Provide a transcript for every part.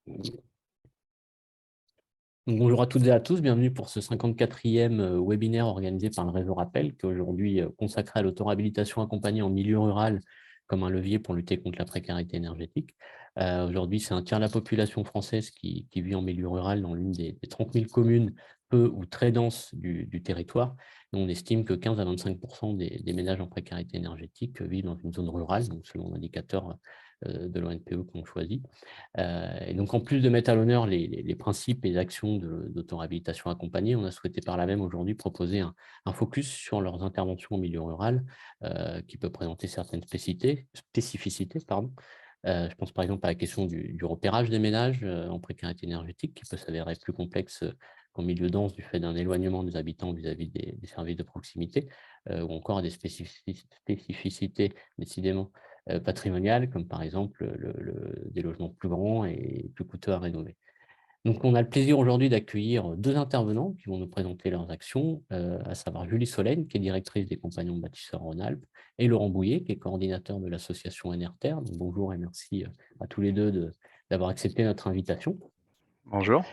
Donc, bonjour à toutes et à tous, bienvenue pour ce 54e webinaire organisé par le réseau Rappel, qui est aujourd'hui consacré à l'auto-réhabilitation accompagnée en milieu rural comme un levier pour lutter contre la précarité énergétique. Aujourd'hui, c'est un tiers de la population française qui vit en milieu rural dans l'une des 30 000 communes peu ou très denses du territoire. Et on estime que 15 à 25% des ménages en précarité énergétique vivent dans une zone rurale, donc selon l'indicateur de l'ONPE qu'on choisit. Et donc, en plus de mettre à l'honneur les principes et les actions d'auto-réhabilitation accompagnée, on a souhaité par là même aujourd'hui proposer un focus sur leurs interventions au milieu rural, qui peut présenter certaines spécificités. Je pense par exemple à la question du repérage des ménages en précarité énergétique, qui peut s'avérer plus complexe qu'en milieu dense du fait d'un éloignement des habitants vis-à-vis des services de proximité, ou encore à des spécificités décidément patrimoniales, comme par exemple des logements plus grands et plus coûteux à rénover. Donc, on a le plaisir aujourd'hui d'accueillir deux intervenants qui vont nous présenter leurs actions, à savoir Julie Solène, qui est directrice des Compagnons de Bâtisseurs Rhône-Alpes, et Laurent Bouillet, qui est coordinateur de l'association NRTER. Donc, bonjour et merci à tous les deux d'avoir accepté notre invitation. Bonjour.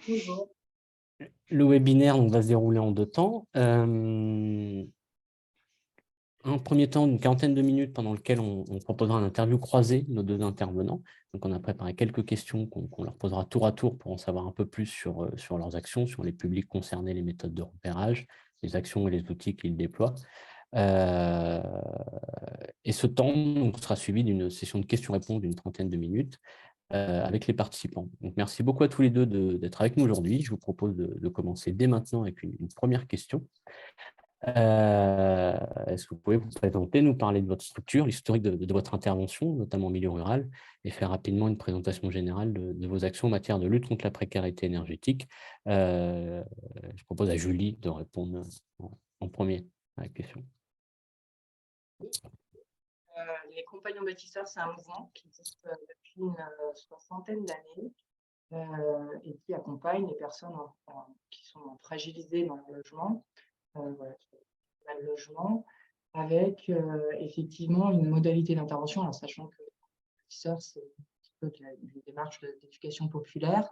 Bonjour. Le webinaire va se dérouler en deux temps. Un premier temps, une quarantaine de minutes pendant lequel on proposera une interview croisée de nos deux intervenants. Donc, on a préparé quelques questions qu'on leur posera tour à tour pour en savoir un peu plus sur leurs actions, sur les publics concernés, les méthodes de repérage, les actions et les outils qu'ils déploient. Et ce temps sera suivi d'une session de questions-réponses d'une trentaine de minutes avec les participants. Donc, merci beaucoup à tous les deux d'être avec nous aujourd'hui. Je vous propose de commencer dès maintenant avec une première question. Est-ce que vous pouvez vous présenter, nous parler de votre structure, l'historique de votre intervention, notamment en milieu rural, et faire rapidement une présentation générale de vos actions en matière de lutte contre la précarité énergétique. Je propose à Julie de répondre en premier à la question. Les Compagnons Bâtisseurs, c'est un mouvement qui existe depuis une soixantaine d'années et qui accompagne les personnes qui sont fragilisées dans leur logement, mal logement, avec effectivement une modalité d'intervention, en sachant que les bâtisseurs, c'est un petit peu une démarche d'éducation populaire,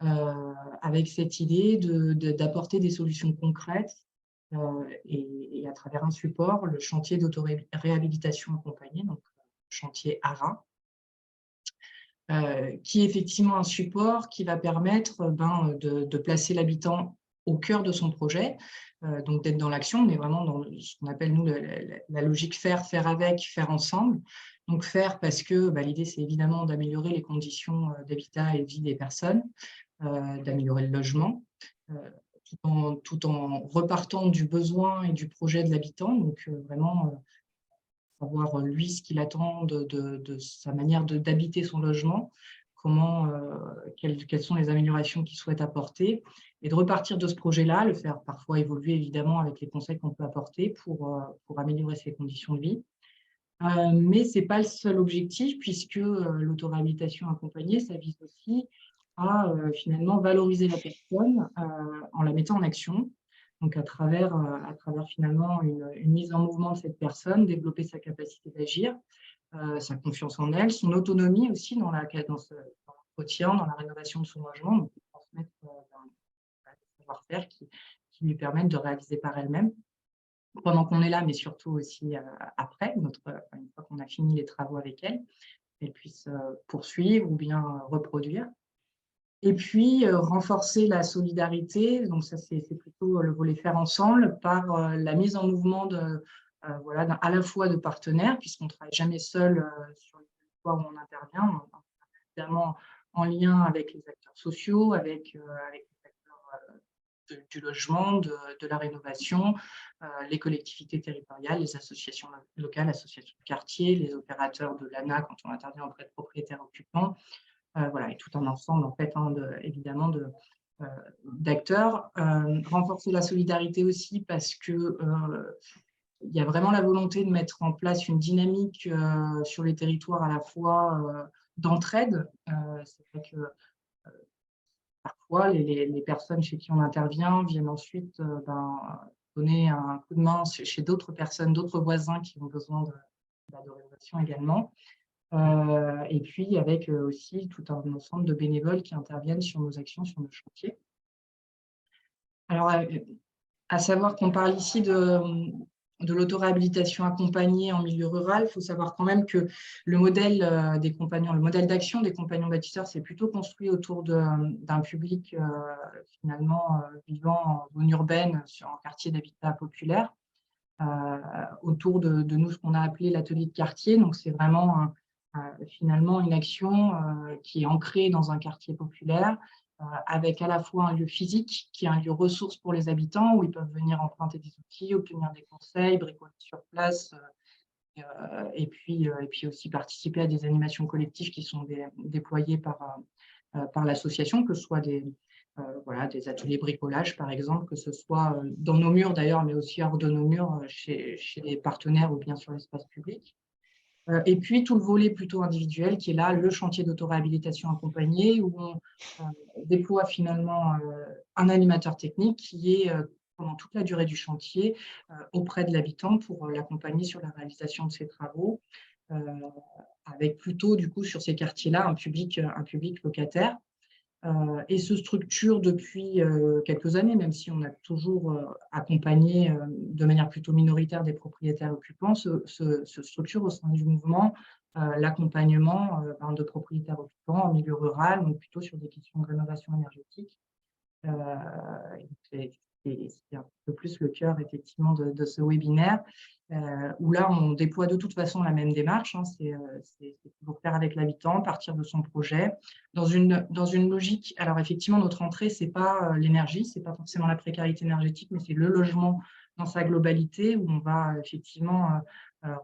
avec cette idée d'apporter des solutions concrètes et à travers un support, le chantier d'auto-réhabilitation accompagnée, donc chantier ARA, qui est effectivement un support qui va permettre de placer l'habitant au cœur de son projet, donc d'être dans l'action. On est vraiment dans ce qu'on appelle, nous, la logique faire avec, faire ensemble. Donc faire parce que l'idée, c'est évidemment d'améliorer les conditions d'habitat et de vie des personnes, d'améliorer le logement, tout en repartant du besoin et du projet de l'habitant. Donc vraiment savoir lui ce qu'il attend de sa manière d'habiter son logement, quelles sont les améliorations qu'il souhaite apporter, et de repartir de ce projet-là, le faire parfois évoluer évidemment avec les conseils qu'on peut apporter pour améliorer ses conditions de vie. Mais ce n'est pas le seul objectif, puisque l'auto-réhabilitation accompagnée, ça vise aussi à finalement valoriser la personne en la mettant en action. Donc à travers finalement une mise en mouvement de cette personne, développer sa capacité d'agir, sa confiance en elle, son autonomie aussi dans l'entretien, dans la rénovation de son logement, donc transmettre un savoir-faire qui lui permettent de réaliser par elle-même pendant qu'on est là, mais surtout aussi après, une fois qu'on a fini les travaux avec elle, qu'elle puisse poursuivre ou bien reproduire. Et puis, renforcer la solidarité, donc ça c'est plutôt le volet faire ensemble, par la mise en mouvement à la fois de partenaires, puisqu'on ne travaille jamais seul sur les territoires où on intervient, évidemment en lien avec les acteurs sociaux, avec les acteurs du logement, de la rénovation, les collectivités territoriales, les associations locales, associations de quartier, les opérateurs de l'ANA quand on intervient auprès de propriétaires occupants. Et tout un ensemble, en fait, évidemment, d'acteurs. Renforcer la solidarité aussi parce que il y a vraiment la volonté de mettre en place une dynamique sur les territoires à la fois d'entraide. C'est vrai que parfois, les personnes chez qui on intervient viennent ensuite donner un coup de main chez d'autres personnes, d'autres voisins qui ont besoin de rénovation également. Et puis avec aussi tout un ensemble de bénévoles qui interviennent sur nos actions, sur nos chantiers. Alors, à savoir qu'on parle ici de l'autoréhabilitation accompagnée en milieu rural. Il faut savoir quand même que le modèle des compagnons, le modèle d'action des compagnons bâtisseurs, c'est plutôt construit autour d'un public finalement vivant en zone urbaine, en quartier d'habitat populaire, autour de nous, ce qu'on a appelé l'atelier de quartier. Donc, c'est vraiment finalement une action qui est ancrée dans un quartier populaire, avec à la fois un lieu physique, qui est un lieu ressource pour les habitants, où ils peuvent venir emprunter des outils, obtenir des conseils, bricoler sur place, et puis aussi participer à des animations collectives qui sont déployées par l'association, que ce soit voilà, des ateliers bricolage, par exemple, que ce soit dans nos murs d'ailleurs, mais aussi hors de nos murs, chez les partenaires ou bien sur l'espace public. Et puis tout le volet plutôt individuel qui est là, le chantier d'autoréhabilitation accompagnée, où on déploie finalement un animateur technique qui est pendant toute la durée du chantier auprès de l'habitant pour l'accompagner sur la réalisation de ses travaux, avec plutôt du coup sur ces quartiers-là un public locataire. Et se structure depuis quelques années, même si on a toujours accompagné de manière plutôt minoritaire des propriétaires occupants, se structure au sein du mouvement l'accompagnement de propriétaires occupants en milieu rural, donc plutôt sur des questions de rénovation énergétique. C'est un peu plus le cœur effectivement de ce webinaire, où là on déploie de toute façon la même démarche, hein, c'est toujours faire avec l'habitant, partir de son projet, dans une logique. Alors effectivement, notre entrée, c'est pas l'énergie, c'est pas forcément la précarité énergétique, mais c'est le logement dans sa globalité, où on va effectivement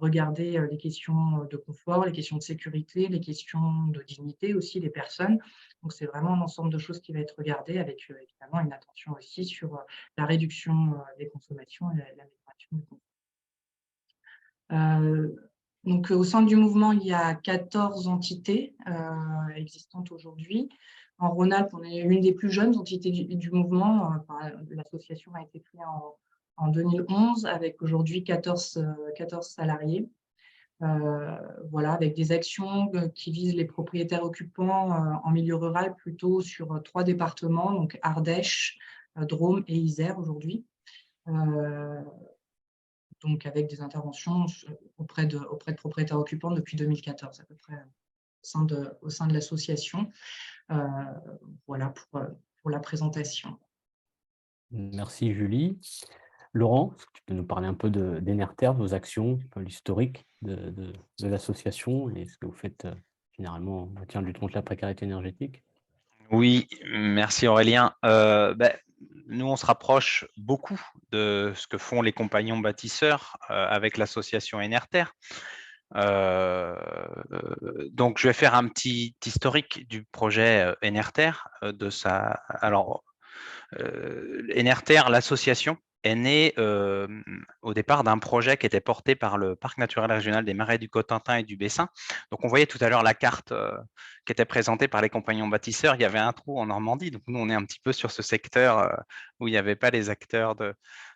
regarder les questions de confort, les questions de sécurité, les questions de dignité aussi des personnes. Donc, c'est vraiment un ensemble de choses qui va être regardé avec évidemment une attention aussi sur la réduction des consommations et l'amélioration du confort. Donc, au sein du mouvement, il y a 14 entités existantes aujourd'hui. En Rhône-Alpes, on est une des plus jeunes entités du mouvement. L'association a été créée en 2011 avec aujourd'hui 14 salariés. Voilà, avec des actions qui visent les propriétaires occupants en milieu rural plutôt sur 3 départements, donc Ardèche, Drôme et Isère aujourd'hui. Donc avec des interventions auprès de propriétaires occupants depuis 2014 à peu près au sein de l'association. Voilà pour la présentation. Merci Julie. Laurent, est-ce que tu peux nous parler un peu d'Enerter, de vos actions, l'historique de l'association et ce que vous faites généralement en matière de lutte contre la précarité énergétique? Oui, merci Aurélien. Nous, on se rapproche beaucoup de ce que font les compagnons bâtisseurs avec l'association Enerter. Donc, je vais faire un petit historique du projet Enerter. Alors, Enerter, l'association, est née au départ d'un projet qui était porté par le Parc naturel régional des Marais du Cotentin et du Bessin. Donc, on voyait tout à l'heure la carte qui était présentée par les compagnons bâtisseurs. Il y avait un trou en Normandie. Donc, nous, on est un petit peu sur ce secteur où il n'y avait pas les acteurs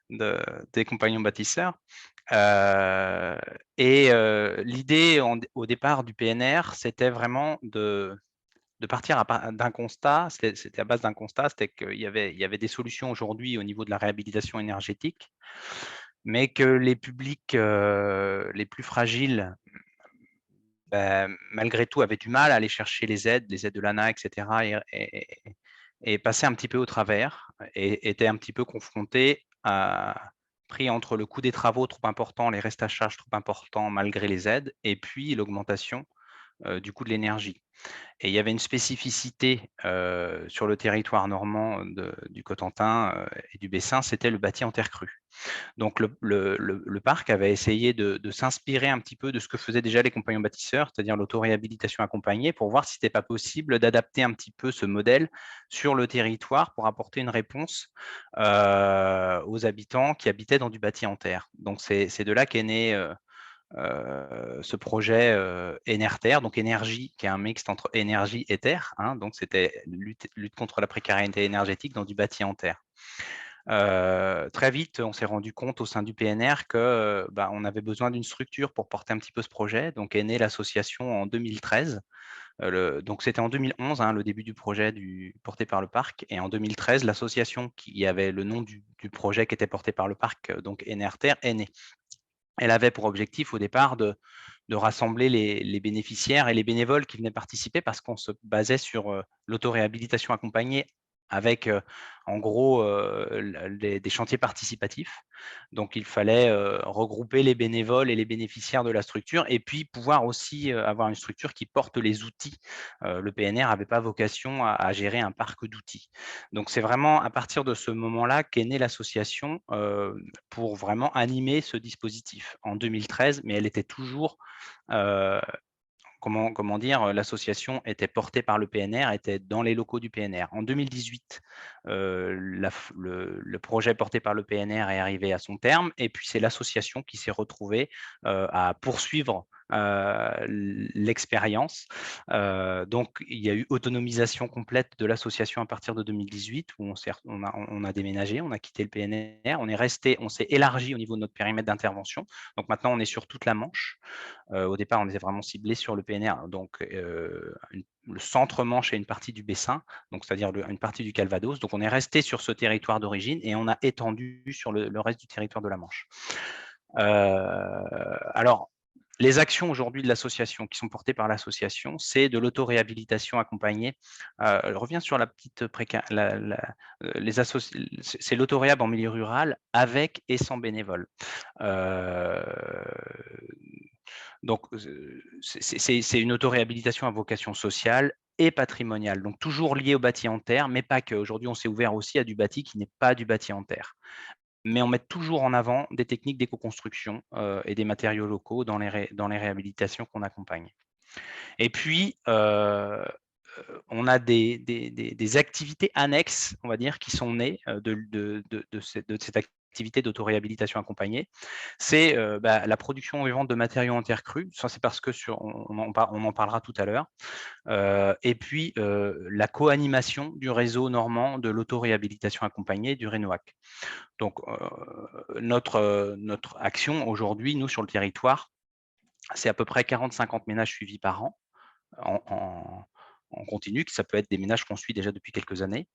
des compagnons bâtisseurs. L'idée au départ du PNR, c'était vraiment de partir d'un constat, c'était à base d'un constat, c'était qu'il y avait des solutions aujourd'hui au niveau de la réhabilitation énergétique, mais que les publics les plus fragiles, malgré tout, avaient du mal à aller chercher les aides de l'ANA, etc., et passaient un petit peu au travers, et étaient un petit peu confrontés pris entre le coût des travaux trop important, les restes à charge trop importants malgré les aides, et puis l'augmentation du coût de l'énergie. Et il y avait une spécificité sur le territoire normand du Cotentin et du Bessin, c'était le bâti en terre crue. Donc le parc avait essayé de s'inspirer un petit peu de ce que faisaient déjà les compagnons bâtisseurs, c'est-à-dire l'autoréhabilitation accompagnée, pour voir si ce n'était pas possible d'adapter un petit peu ce modèle sur le territoire pour apporter une réponse aux habitants qui habitaient dans du bâti en terre. Donc c'est de là qu'est né ce projet Enerter, donc énergie, qui est un mixte entre énergie et terre, hein, donc c'était lutte contre la précarité énergétique dans du bâti en terre. Très vite, on s'est rendu compte au sein du PNR que on avait besoin d'une structure pour porter un petit peu ce projet. Donc est née l'association en 2013. Donc c'était en 2011, le début du projet porté par le parc. Et en 2013, l'association qui avait le nom du projet qui était porté par le parc, donc NRTR, est née. Elle avait pour objectif au départ de rassembler les bénéficiaires et les bénévoles qui venaient participer, parce qu'on se basait sur l'autoréhabilitation accompagnée avec en gros des chantiers participatifs. Donc il fallait regrouper les bénévoles et les bénéficiaires de la structure, et puis pouvoir aussi avoir une structure qui porte les outils. Le PNR n'avait pas vocation à gérer un parc d'outils. Donc c'est vraiment à partir de ce moment-là qu'est née l'association pour vraiment animer ce dispositif en 2013, mais elle était toujours comment dire, l'association était portée par le PNR, était dans les locaux du PNR. En 2018, le projet porté par le PNR est arrivé à son terme, et puis c'est l'association qui s'est retrouvée à poursuivre l'expérience. Donc, il y a eu autonomisation complète de l'association à partir de 2018, où on a déménagé, on a quitté le PNR, on s'est élargi au niveau de notre périmètre d'intervention. Donc maintenant, on est sur toute la Manche. Au départ, on était vraiment ciblé sur le PNR, donc le centre Manche et une partie du Bessin, donc c'est-à-dire une partie du Calvados. Donc on est resté sur ce territoire d'origine et on a étendu sur le reste du territoire de la Manche. Alors, les actions aujourd'hui de l'association, qui sont portées par l'association, c'est de l'autoréhabilitation accompagnée. Je reviens sur la petite c'est l'autoréhab en milieu rural avec et sans bénévoles. Donc, c'est une autoréhabilitation à vocation sociale et patrimoniale, donc toujours liée au bâti en terre, mais pas que. Aujourd'hui, on s'est ouvert aussi à du bâti qui n'est pas du bâti en terre. Mais on met toujours en avant des techniques d'éco-construction et des matériaux locaux dans les réhabilitations qu'on accompagne. Et puis, on a des activités annexes, on va dire, qui sont nées de cette activité d'autoréhabilitation accompagnée. C'est la production et vente de matériaux en terre crue. Ça, c'est parce que on en parlera tout à l'heure. Et puis, la co-animation du réseau normand de l'autoréhabilitation accompagnée du RENOAC. Donc, notre action aujourd'hui, nous, sur le territoire, c'est à peu près 40-50 ménages suivis par an en continu, ça peut être des ménages qu'on suit déjà depuis quelques années,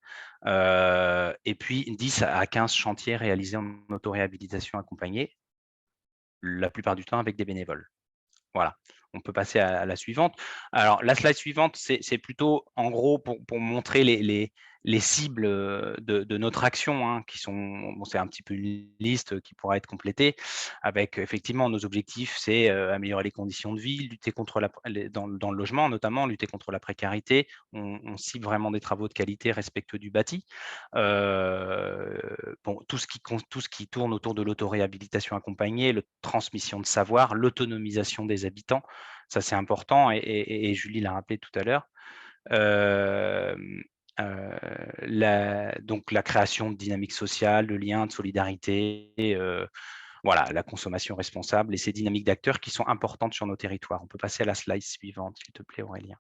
et puis 10 à 15 chantiers réalisés en autoréhabilitation accompagnée, la plupart du temps avec des bénévoles. Voilà, on peut passer à la suivante. Alors, la slide suivante, c'est plutôt, en gros, pour montrer les cibles de notre action, qui sont, bon, c'est un petit peu une liste qui pourra être complétée, avec effectivement nos objectifs, c'est améliorer les conditions de vie, lutter contre dans le logement notamment, lutter contre la précarité. On cible vraiment des travaux de qualité respectueux du bâti. Bon, tout ce qui tourne autour de l'autoréhabilitation accompagnée, la transmission de savoir, l'autonomisation des habitants, ça c'est important, et Julie l'a rappelé tout à l'heure. Donc la création de dynamiques sociales, de liens, de solidarité, voilà, la consommation responsable et ces dynamiques d'acteurs qui sont importantes sur nos territoires. On peut passer à la slide suivante, s'il te plaît, Aurélien.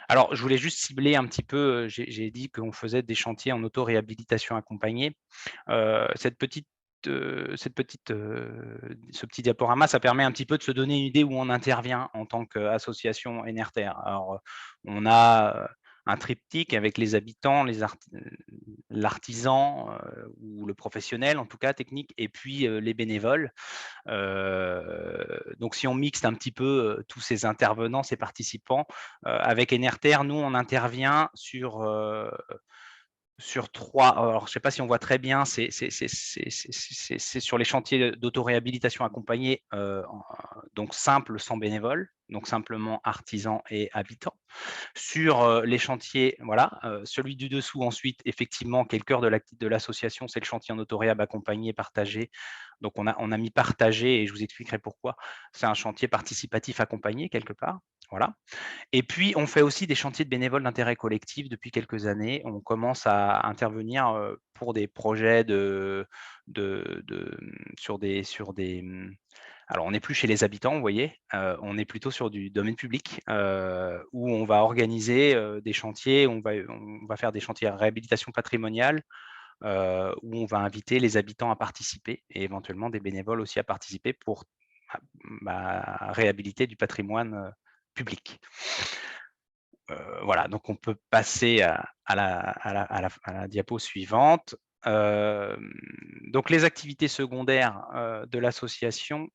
Alors, je voulais juste cibler un petit peu, j'ai dit qu'on faisait des chantiers en auto-réhabilitation accompagnée. Ce petit diaporama, ça permet un petit peu de se donner une idée où on intervient en tant qu'association NRTR. Alors, on a un triptyque avec les habitants, l'artisan ou le professionnel, en tout cas technique, et puis les bénévoles. Donc, si on mixte un petit peu tous ces intervenants, ces participants, avec NRTR, nous, on intervient sur 3, alors je ne sais pas si on voit très bien, c'est sur les chantiers d'autoréhabilitation accompagnée, donc simple, sans bénévoles, donc simplement artisans et habitants. Sur les chantiers, voilà, celui du dessous ensuite, effectivement, qui est le cœur de l'association, c'est le chantier en autoréhab accompagné, partagé. Donc on a mis partagé, et je vous expliquerai pourquoi. C'est un chantier participatif accompagné quelque part. Voilà. Et puis, on fait aussi des chantiers de bénévoles d'intérêt collectif depuis quelques années. On commence à intervenir pour des projets sur des. Alors, on n'est plus chez les habitants, vous voyez, on est plutôt sur du domaine public où on va organiser des chantiers, on va faire des chantiers à réhabilitation patrimoniale, où on va inviter les habitants à participer et éventuellement des bénévoles aussi à participer pour réhabiliter du patrimoine public. Voilà, donc on peut passer à la diapo suivante. Donc les activités secondaires de l'association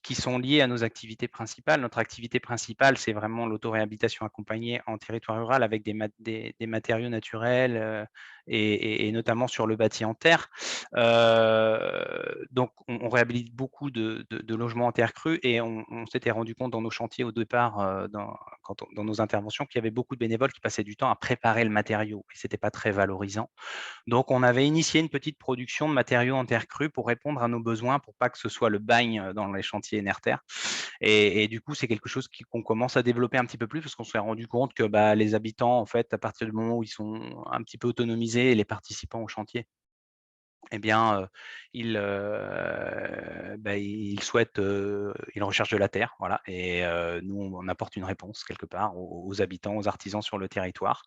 qui sont liées à nos activités principales. Notre activité principale, c'est vraiment l'autoréhabilitation accompagnée en territoire rural avec des matériaux naturels et notamment sur le bâti en terre. Donc on réhabilite beaucoup de logements en terre crue et on s'était rendu compte dans nos chantiers au départ, dans nos interventions, qu'il y avait beaucoup de bénévoles qui passaient du temps à préparer le matériau et ce n'était pas très valorisant. Donc, on avait initié une petite production de matériaux en terre crue pour répondre à nos besoins, pour pas que ce soit le bagne dans les chantiers Enerter. Et du coup, c'est quelque chose qu'on commence à développer un petit peu plus parce qu'on s'est rendu compte que les habitants, en fait, à partir du moment où ils sont un petit peu autonomisés, et les participants au chantier, eh bien, ils souhaitent, ils recherchent de la terre, voilà. Et nous, on apporte une réponse quelque part aux habitants, aux artisans sur le territoire.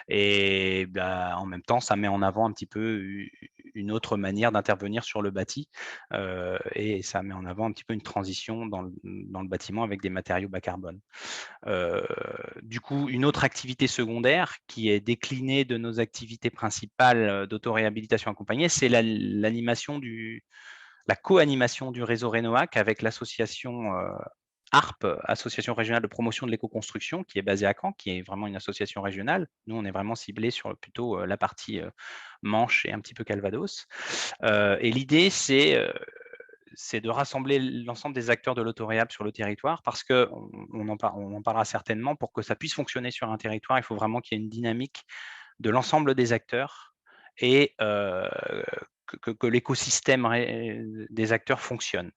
Et en même temps, ça met en avant un petit peu une autre manière d'intervenir sur le bâti et ça met en avant un petit peu une transition dans le bâtiment avec des matériaux bas carbone. Du coup, une autre activité secondaire qui est déclinée de nos activités principales d'autoréhabilitation accompagnée, c'est la co-animation du réseau Rénoac avec l'association ARP, Association régionale de promotion de l'éco-construction, qui est basée à Caen, qui est vraiment une association régionale. Nous, on est vraiment ciblé sur plutôt la partie Manche et un petit peu Calvados. Et l'idée, c'est de rassembler l'ensemble des acteurs de l'autoréhab sur le territoire parce qu'on en parlera certainement. Pour que ça puisse fonctionner sur un territoire, il faut vraiment qu'il y ait une dynamique de l'ensemble des acteurs et que l'écosystème des acteurs fonctionne.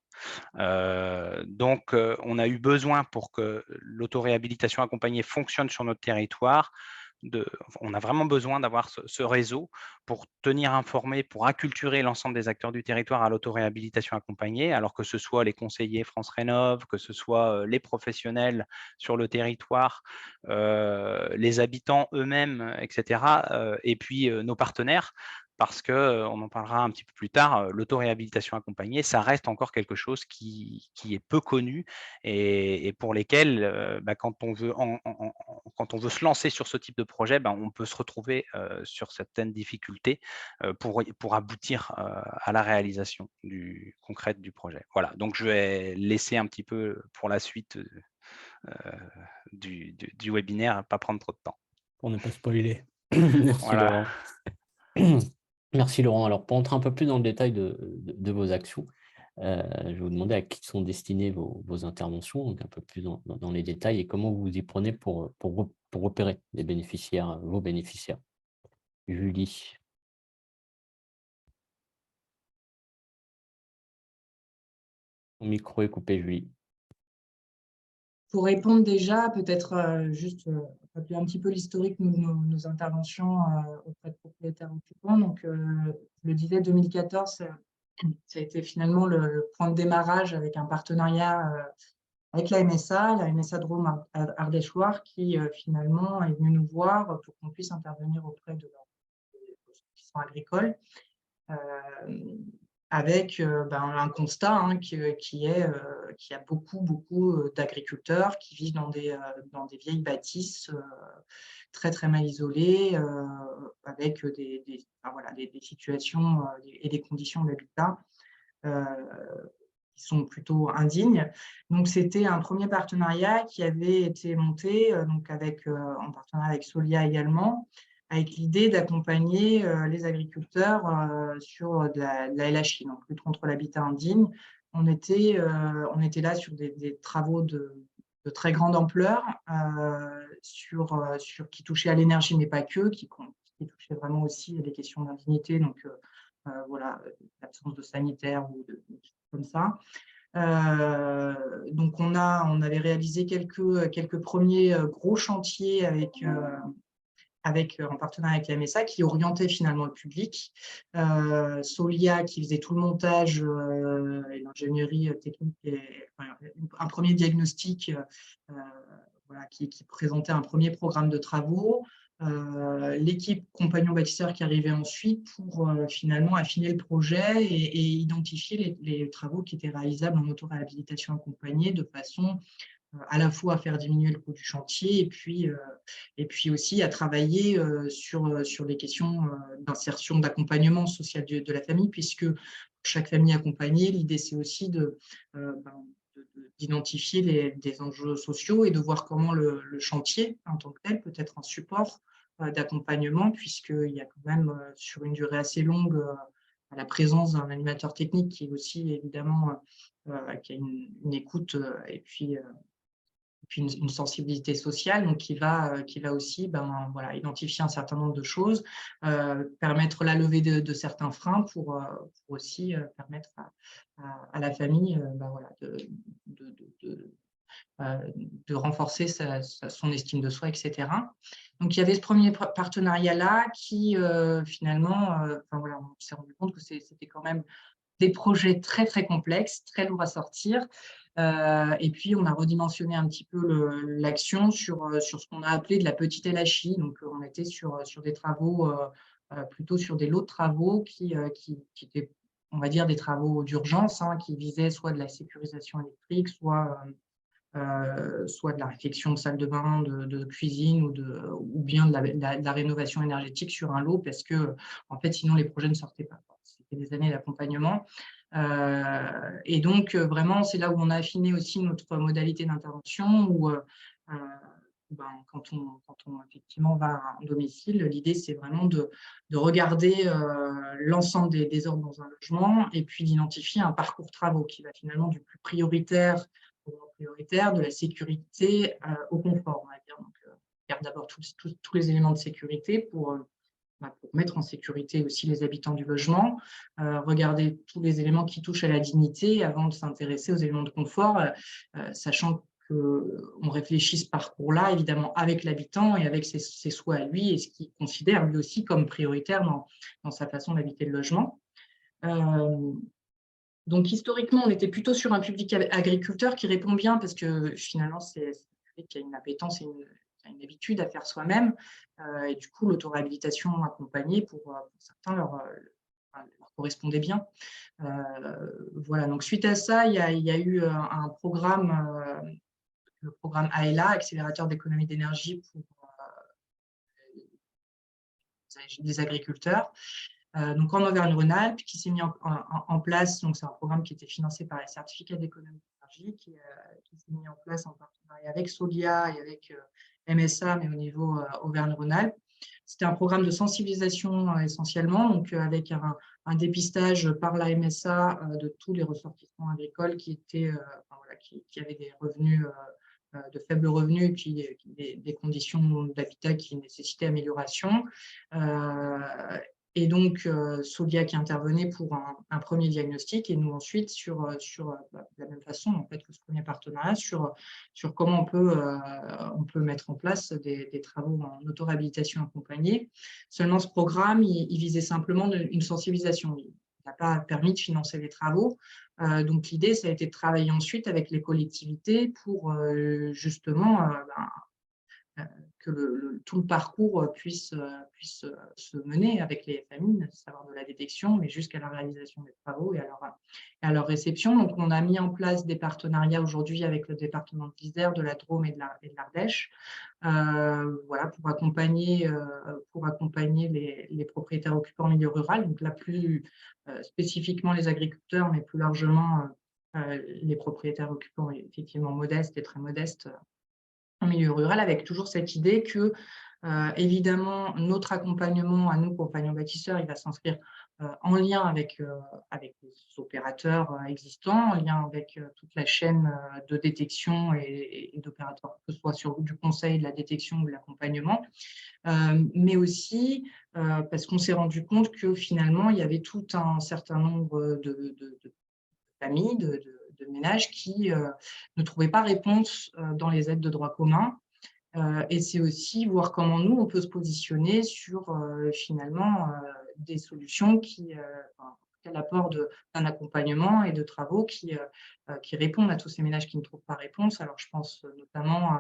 Donc, on a eu besoin pour que l'autoréhabilitation accompagnée fonctionne sur notre territoire. On a vraiment besoin d'avoir ce réseau pour tenir informé, pour acculturer l'ensemble des acteurs du territoire à l'autoréhabilitation accompagnée, alors que ce soit les conseillers France Rénov', que ce soit les professionnels sur le territoire, les habitants eux-mêmes, etc. Et puis nos partenaires. Parce qu'on en parlera un petit peu plus tard, l'autoréhabilitation accompagnée, ça reste encore quelque chose qui est peu connu et pour lesquels, quand on veut se lancer sur ce type de projet, on peut se retrouver sur certaines difficultés pour aboutir à la réalisation concrète du projet. Voilà, donc je vais laisser un petit peu pour la suite du webinaire, pas prendre trop de temps. Pour ne pas spoiler. Merci Voilà. Laurent. Merci Laurent. Alors, pour entrer un peu plus dans le détail de vos actions, je vais vous demander à qui sont destinées vos interventions, donc un peu plus dans les détails, et comment vous y prenez pour repérer les bénéficiaires, vos bénéficiaires. Julie. Ton micro est coupé, Julie. Pour répondre déjà, peut-être juste rappeler un petit peu l'historique de nos interventions auprès de propriétaires occupants. Donc, je le disais, 2014, ça a été finalement le point de démarrage avec un partenariat avec la MSA Drôme Ardèche-Loire, qui finalement est venue nous voir pour qu'on puisse intervenir auprès de leurs institutions agricoles. Avec un constat qui a beaucoup beaucoup d'agriculteurs qui vivent dans des vieilles bâtisses très très mal isolées, avec des situations et des conditions d'habitat qui sont plutôt indignes. Donc c'était un premier partenariat qui avait été monté donc en partenariat avec Solia également, avec l'idée d'accompagner les agriculteurs sur de la LHI, donc lutte contre l'habitat indigne. On était là sur des travaux de très grande ampleur, qui touchaient à l'énergie, mais pas que, qui touchaient vraiment aussi à des questions d'indignité, donc voilà, l'absence de sanitaire ou de choses comme ça. Donc on avait réalisé quelques premiers gros chantiers en partenariat avec la MSA, qui orientait finalement le public. Solia, qui faisait tout le montage et l'ingénierie technique, un premier diagnostic qui présentait un premier programme de travaux. l'équipe compagnon bâtisseur qui arrivait ensuite pour finalement affiner le projet et identifier les travaux qui étaient réalisables en auto-réhabilitation accompagnée de façon à la fois à faire diminuer le coût du chantier et puis aussi à travailler sur les questions d'insertion, d'accompagnement social de la famille, puisque chaque famille accompagnée, l'idée c'est aussi d'identifier des enjeux sociaux et de voir comment le chantier en tant que tel peut être un support d'accompagnement, puisqu'il y a quand même sur une durée assez longue la présence d'un animateur technique qui est aussi évidemment qui a une écoute et puis une sensibilité sociale, donc qui va aussi voilà, identifier un certain nombre de choses, permettre la levée de certains freins pour aussi permettre à la famille voilà, de renforcer son estime de soi, etc. Donc, il y avait ce premier partenariat-là qui, finalement, voilà, on s'est rendu compte que c'était quand même des projets très, très complexes, très lourds à sortir. Et puis, on a redimensionné un petit peu l'action sur ce qu'on a appelé de la petite LHI. Donc, on était sur des travaux, plutôt sur des lots de travaux qui étaient, on va dire, des travaux d'urgence, hein, qui visaient soit de la sécurisation électrique, soit de la réfection de salle de bain, de cuisine ou bien de la rénovation énergétique sur un lot parce que, en fait, sinon les projets ne sortaient pas. C'était des années d'accompagnement. Et donc, vraiment, c'est là où on a affiné aussi notre modalité d'intervention où quand on effectivement va à un domicile, l'idée, c'est vraiment de regarder l'ensemble des ordres dans un logement et puis d'identifier un parcours travaux qui va finalement du plus prioritaire de la sécurité au confort, on va dire. Donc, regarde d'abord tous les éléments de sécurité pour mettre en sécurité aussi les habitants du logement, regarder tous les éléments qui touchent à la dignité avant de s'intéresser aux éléments de confort, sachant qu'on réfléchit ce parcours-là, évidemment, avec l'habitant et avec ses souhaits à lui et ce qu'il considère lui aussi comme prioritaire dans sa façon d'habiter le logement. Donc, historiquement, on était plutôt sur un public agriculteur qui répond bien parce que finalement, c'est qu'il y a une appétence et une habitude à faire soi-même. Et du coup, l'autoréhabilitation accompagnée, pour certains, leur correspondait bien. Voilà, donc suite à ça, il y a eu un programme, le programme AELA, Accélérateur d'économie d'énergie pour des agriculteurs. Donc en Auvergne-Rhône-Alpes, qui s'est mis en place, donc c'est un programme qui était financé par les certificats d'économie d'énergie, qui s'est mis en place en partenariat avec Solia et avec MSA, mais au niveau Auvergne-Rhône-Alpes. C'était un programme de sensibilisation essentiellement, donc avec un dépistage par la MSA de tous les ressortissants agricoles qui avaient des revenus de faibles revenus et puis des conditions d'habitat qui nécessitaient amélioration. Et donc, Solia qui intervenait pour un premier diagnostic et nous ensuite sur la même façon en fait, que ce premier partenariat, sur comment on peut mettre en place des travaux en auto-réhabilitation accompagnée. Seulement, ce programme, il visait simplement une sensibilisation. Il n'a pas permis de financer les travaux. Donc, l'idée, ça a été de travailler ensuite avec les collectivités pour justement que tout le parcours puisse se mener avec les familles, à savoir de la détection, mais jusqu'à la réalisation des travaux et à leur réception. Donc, on a mis en place des partenariats aujourd'hui avec le département de l'Isère, de la Drôme et de l'Ardèche, voilà, pour accompagner les propriétaires occupants en milieu rural, donc là plus spécifiquement les agriculteurs, mais plus largement les propriétaires occupants effectivement modestes et très modestes en milieu rural, avec toujours cette idée que, évidemment, notre accompagnement à nous, compagnons bâtisseurs, il va s'inscrire en lien avec les opérateurs existants, en lien avec toute la chaîne de détection et d'opérateurs, que ce soit sur du conseil, de la détection ou de l'accompagnement, mais aussi parce qu'on s'est rendu compte que finalement, il y avait tout un certain nombre de familles, de ménages qui ne trouvaient pas réponse dans les aides de droit commun. Et c'est aussi voir comment nous, on peut se positionner sur finalement des solutions l'apport d'un accompagnement et de travaux qui répondent à tous ces ménages qui ne trouvent pas réponse. Alors, je pense notamment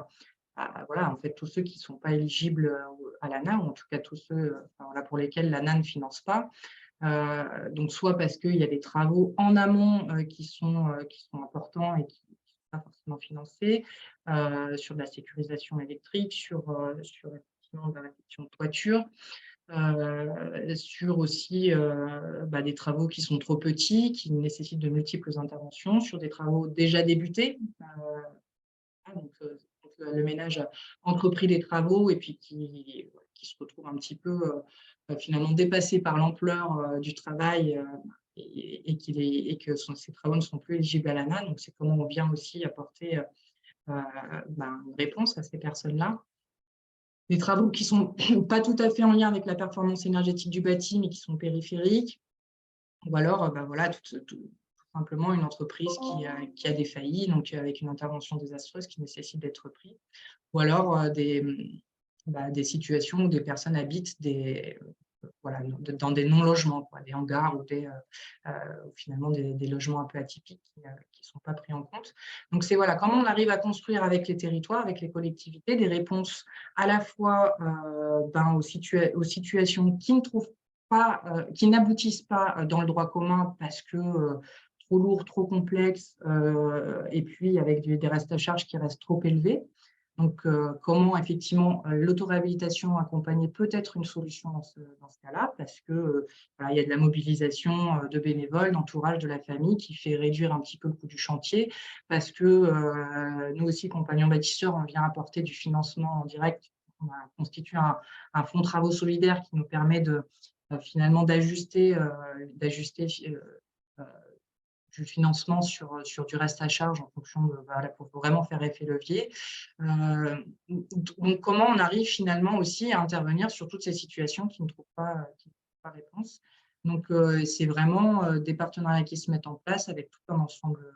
voilà, en fait, tous ceux qui ne sont pas éligibles à l'ANA, ou en tout cas tous ceux voilà, pour lesquels l'ANA ne finance pas. Donc, soit parce qu'il y a des travaux en amont qui sont importants et qui ne sont pas forcément financés, sur de la sécurisation électrique, sur effectivement de la réfection de toiture, sur aussi des travaux qui sont trop petits, qui nécessitent de multiples interventions, sur des travaux déjà débutés. Le ménage a entrepris les travaux et puis qui se retrouve un petit peu finalement dépassé par l'ampleur du travail et que ces travaux ne sont plus éligibles à l'ANA. Donc, c'est comment on vient aussi apporter une réponse à ces personnes-là. Des travaux qui ne sont pas tout à fait en lien avec la performance énergétique du bâti, mais qui sont périphériques. Ou alors, voilà, tout simplement une entreprise qui a défailli, donc avec une intervention désastreuse qui nécessite d'être prise. Ou alors des situations où des personnes habitent dans des non-logements, des hangars ou finalement des logements un peu atypiques qui ne sont pas pris en compte. Donc, c'est voilà, comment on arrive à construire avec les territoires, avec les collectivités, des réponses à la fois aux situations qui ne trouvent pas, qui n'aboutissent pas dans le droit commun parce que trop lourd, trop complexe, et puis avec des restes à charge qui restent trop élevés. Donc, comment effectivement l'autoréhabilitation accompagnée peut être une solution dans ce cas-là, parce que il y a de la mobilisation de bénévoles, d'entourage de la famille qui fait réduire un petit peu le coût du chantier, parce que nous aussi, compagnons bâtisseurs, on vient apporter du financement en direct. On a constitué un fonds travaux solidaires qui nous permet finalement d'ajuster du financement sur du reste à charge en fonction pour vraiment faire effet levier. Donc, comment on arrive finalement aussi à intervenir sur toutes ces situations qui ne trouvent pas réponse. Donc, c'est vraiment des partenariats qui se mettent en place avec tout un ensemble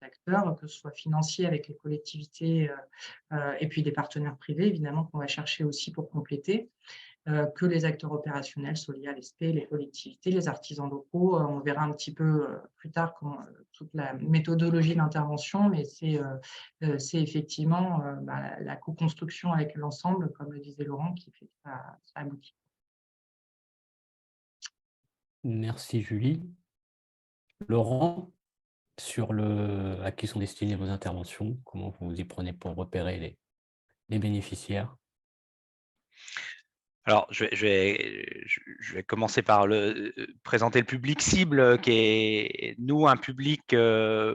d'acteurs, que ce soit financiers avec les collectivités et puis des partenaires privés, évidemment, qu'on va chercher aussi pour compléter. Que les acteurs opérationnels, Solia, l'ESP, les collectivités, les artisans locaux. On verra un petit peu plus tard toute la méthodologie d'intervention, mais c'est effectivement la co-construction avec l'ensemble, comme le disait Laurent, qui fait que ça aboutit. Merci Julie. Laurent, à qui sont destinées vos interventions, comment vous vous y prenez pour repérer les bénéficiaires? Alors, je vais commencer par présenter le public cible, qui est, nous, un public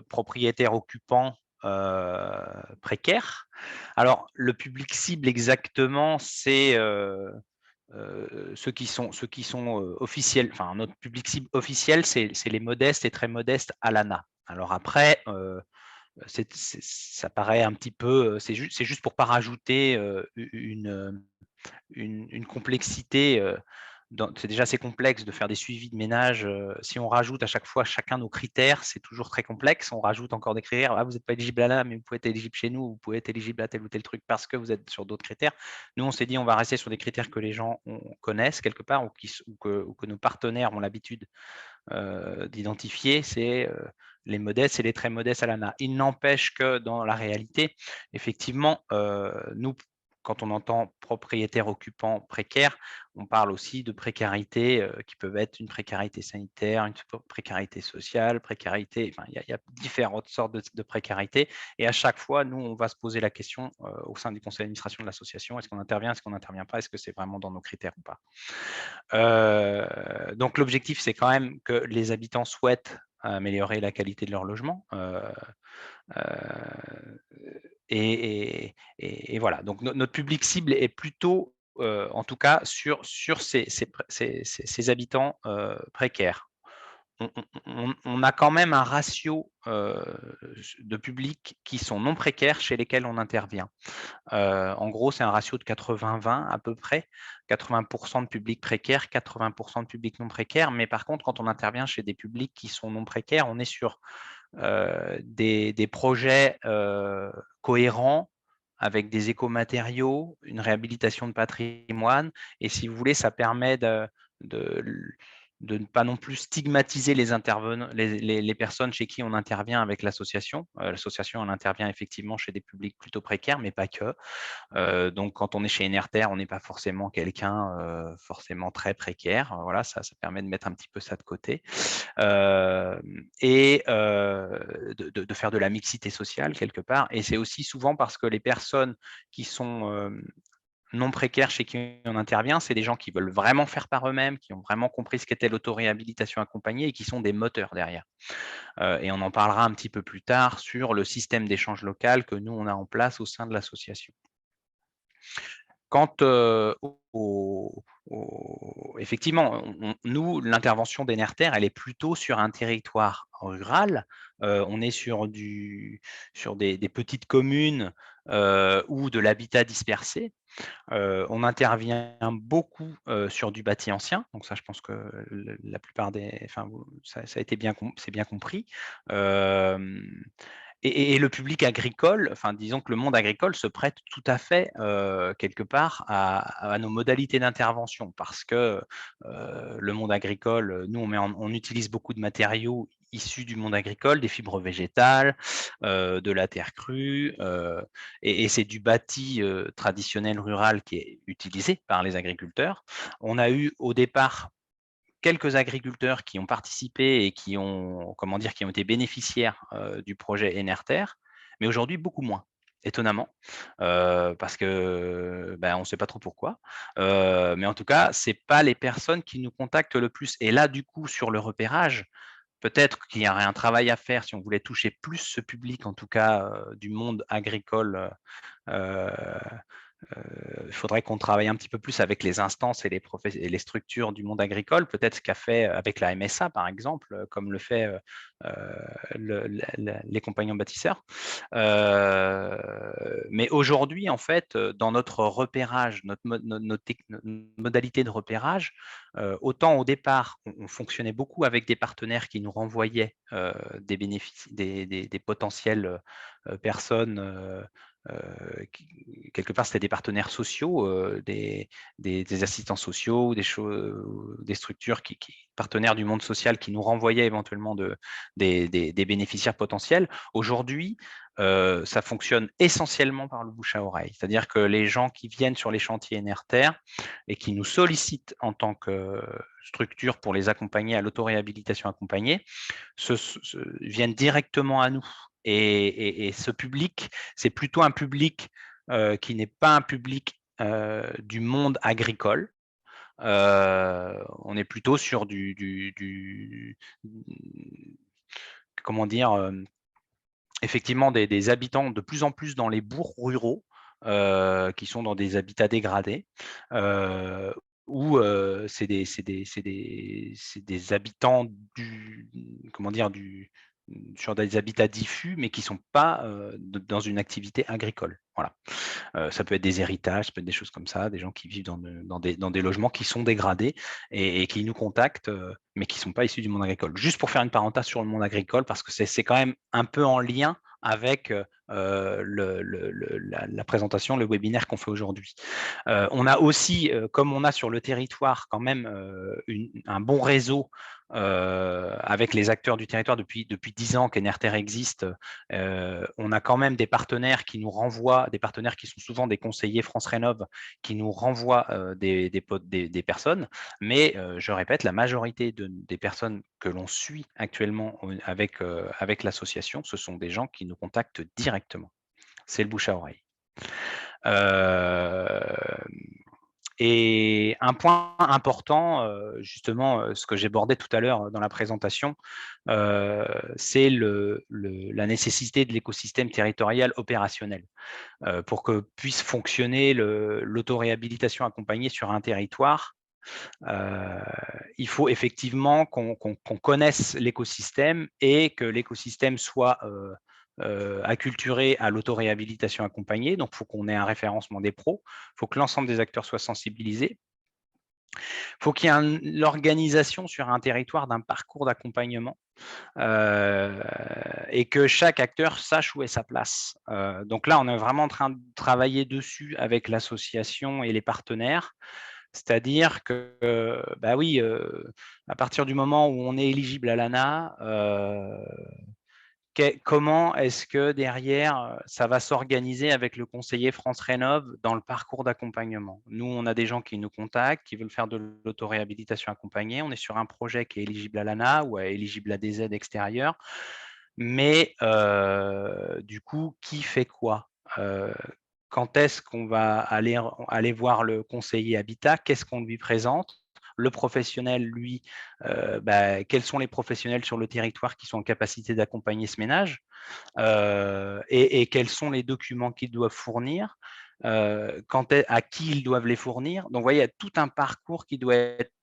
propriétaire occupant précaire. Alors, le public cible exactement, c'est ceux qui sont officiels. Enfin, notre public cible officiel, c'est les modestes et très modestes à l'ANA. Alors après, ça paraît un petit peu, c'est juste pour ne pas rajouter une complexité. C'est déjà assez complexe de faire des suivis de ménage. Si on rajoute à chaque fois chacun nos critères, c'est toujours très complexe. On rajoute encore des critères. Ah, vous n'êtes pas éligible à là, mais vous pouvez être éligible chez nous. Vous pouvez être éligible à tel ou tel truc parce que vous êtes sur d'autres critères. Nous, on s'est dit, on va rester sur des critères que les gens connaissent quelque part ou que nos partenaires ont l'habitude d'identifier. C'est les modestes et les très modestes à l'ANA. Il n'empêche que dans la réalité, effectivement, nous, quand on entend propriétaire occupant précaire, on parle aussi de précarité qui peuvent être une précarité sanitaire, une précarité sociale, précarité, enfin, il y a différentes sortes de précarité. Et à chaque fois, nous, on va se poser la question au sein du conseil d'administration de l'association, est-ce qu'on intervient, est-ce qu'on n'intervient pas, est-ce que c'est vraiment dans nos critères ou pas. Donc, l'objectif, c'est quand même que les habitants souhaitent améliorer la qualité de leur logement. Et voilà, donc notre public cible est plutôt, en tout cas, sur ces habitants précaires. On a quand même un ratio de publics qui sont non précaires chez lesquels on intervient. En gros, c'est un ratio de 80-20 à peu près, 80% de publics précaires, 80% de publics non précaires. Mais par contre, quand on intervient chez des publics qui sont non précaires, on est sur des projets cohérents avec des écomatériaux, une réhabilitation de patrimoine. Et si vous voulez, ça permet de ne pas non plus stigmatiser les intervenants, les personnes chez qui on intervient avec l'association. L'association, elle intervient effectivement chez des publics plutôt précaires, mais pas que. Donc, quand on est chez Enerter, on n'est pas forcément quelqu'un forcément très précaire. Voilà, ça permet de mettre un petit peu ça de côté. Et de faire de la mixité sociale quelque part. Et c'est aussi souvent parce que les personnes qui sont non précaires chez qui on intervient, c'est des gens qui veulent vraiment faire par eux-mêmes, qui ont vraiment compris ce qu'était l'auto-réhabilitation accompagnée et qui sont des moteurs derrière. Et on en parlera un petit peu plus tard sur le système d'échange local que nous, on a en place au sein de l'association. Quant effectivement, nous, l'intervention d'Enerter, elle est plutôt sur un territoire rural. On est sur des petites communes ou de l'habitat dispersé. On intervient beaucoup sur du bâti ancien, donc ça, je pense que la plupart ça a été c'est bien compris. Et le public agricole, enfin, disons que le monde agricole se prête tout à fait quelque part à nos modalités d'intervention, parce que le monde agricole, nous, on utilise beaucoup de matériaux issus du monde agricole, des fibres végétales, de la terre crue, et c'est du bâti traditionnel rural qui est utilisé par les agriculteurs. On a eu au départ quelques agriculteurs qui ont participé et qui ont été bénéficiaires du projet Enerter, mais aujourd'hui beaucoup moins, étonnamment, parce que on ne sait pas trop pourquoi. Mais en tout cas, ce n'est pas les personnes qui nous contactent le plus. Et là, du coup, sur le repérage, peut-être qu'il y aurait un travail à faire si on voulait toucher plus ce public, en tout cas du monde agricole. Il faudrait qu'on travaille un petit peu plus avec les instances et les structures du monde agricole, peut-être ce qu'a fait avec la MSA, par exemple, comme le fait les compagnons bâtisseurs. Mais aujourd'hui, en fait, dans notre repérage, notre modalité de repérage, autant au départ, on fonctionnait beaucoup avec des partenaires qui nous renvoyaient des bénéfices, des potentielles personnes. Quelque part, c'était des partenaires sociaux, des assistants sociaux, des structures partenaires du monde social qui nous renvoyaient éventuellement des bénéficiaires potentiels. Aujourd'hui, ça fonctionne essentiellement par le bouche à oreille. C'est-à-dire que les gens qui viennent sur les chantiers Enerter et qui nous sollicitent en tant que structure pour les accompagner à l'autoréhabilitation accompagnée, viennent directement à nous. Et ce public, c'est plutôt un public qui n'est pas un public du monde agricole. On est plutôt sur comment dire, effectivement des habitants de plus en plus dans les bourgs ruraux, qui sont dans des habitats dégradés, où c'est des habitants sur des habitats diffus, mais qui ne sont pas dans une activité agricole. Voilà. Ça peut être des héritages, ça peut être des choses comme ça, des gens qui vivent dans des logements qui sont dégradés et qui nous contactent, mais qui ne sont pas issus du monde agricole. Juste pour faire une parenthèse sur le monde agricole, parce que c'est quand même un peu en lien avec la présentation, le webinaire qu'on fait aujourd'hui. On a aussi, comme on a sur le territoire quand même un bon réseau avec les acteurs du territoire depuis 10 ans qu'Enerter existe, on a quand même des partenaires qui nous renvoient, des partenaires qui sont souvent des conseillers France Rénov, qui nous renvoient des personnes, mais je répète, la majorité des personnes que l'on suit actuellement avec l'association, ce sont des gens qui nous contactent directement. C'est le bouche à oreille. Et un point important, justement, ce que j'abordais tout à l'heure dans la présentation, c'est la nécessité de l'écosystème territorial opérationnel. Pour que puisse fonctionner l'autoréhabilitation accompagnée sur un territoire, il faut effectivement qu'on connaisse l'écosystème et que l'écosystème soit acculturé à l'autoréhabilitation accompagnée. Donc, il faut qu'on ait un référencement des pros, il faut que l'ensemble des acteurs soient sensibilisés. Il faut qu'il y ait l'organisation sur un territoire d'un parcours d'accompagnement et que chaque acteur sache où est sa place. Donc là, on est vraiment en train de travailler dessus avec l'association et les partenaires C'est-à-dire que, bah oui, à partir du moment où on est éligible à l'ANA, comment est-ce que derrière, ça va s'organiser avec le conseiller France Rénov dans le parcours d'accompagnement? Nous, on a des gens qui nous contactent, qui veulent faire de l'autoréhabilitation accompagnée. On est sur un projet qui est éligible à l'ANA ou éligible à des aides extérieures. Mais du coup, qui fait quoi? Quand est-ce qu'on va aller voir le conseiller habitat? Qu'est-ce qu'on lui présente? Le professionnel, lui, quels sont les professionnels sur le territoire qui sont en capacité d'accompagner ce ménage? Et quels sont les documents qu'ils doivent fournir? À qui ils doivent les fournir? Donc, vous voyez, il y a tout un parcours qui doit être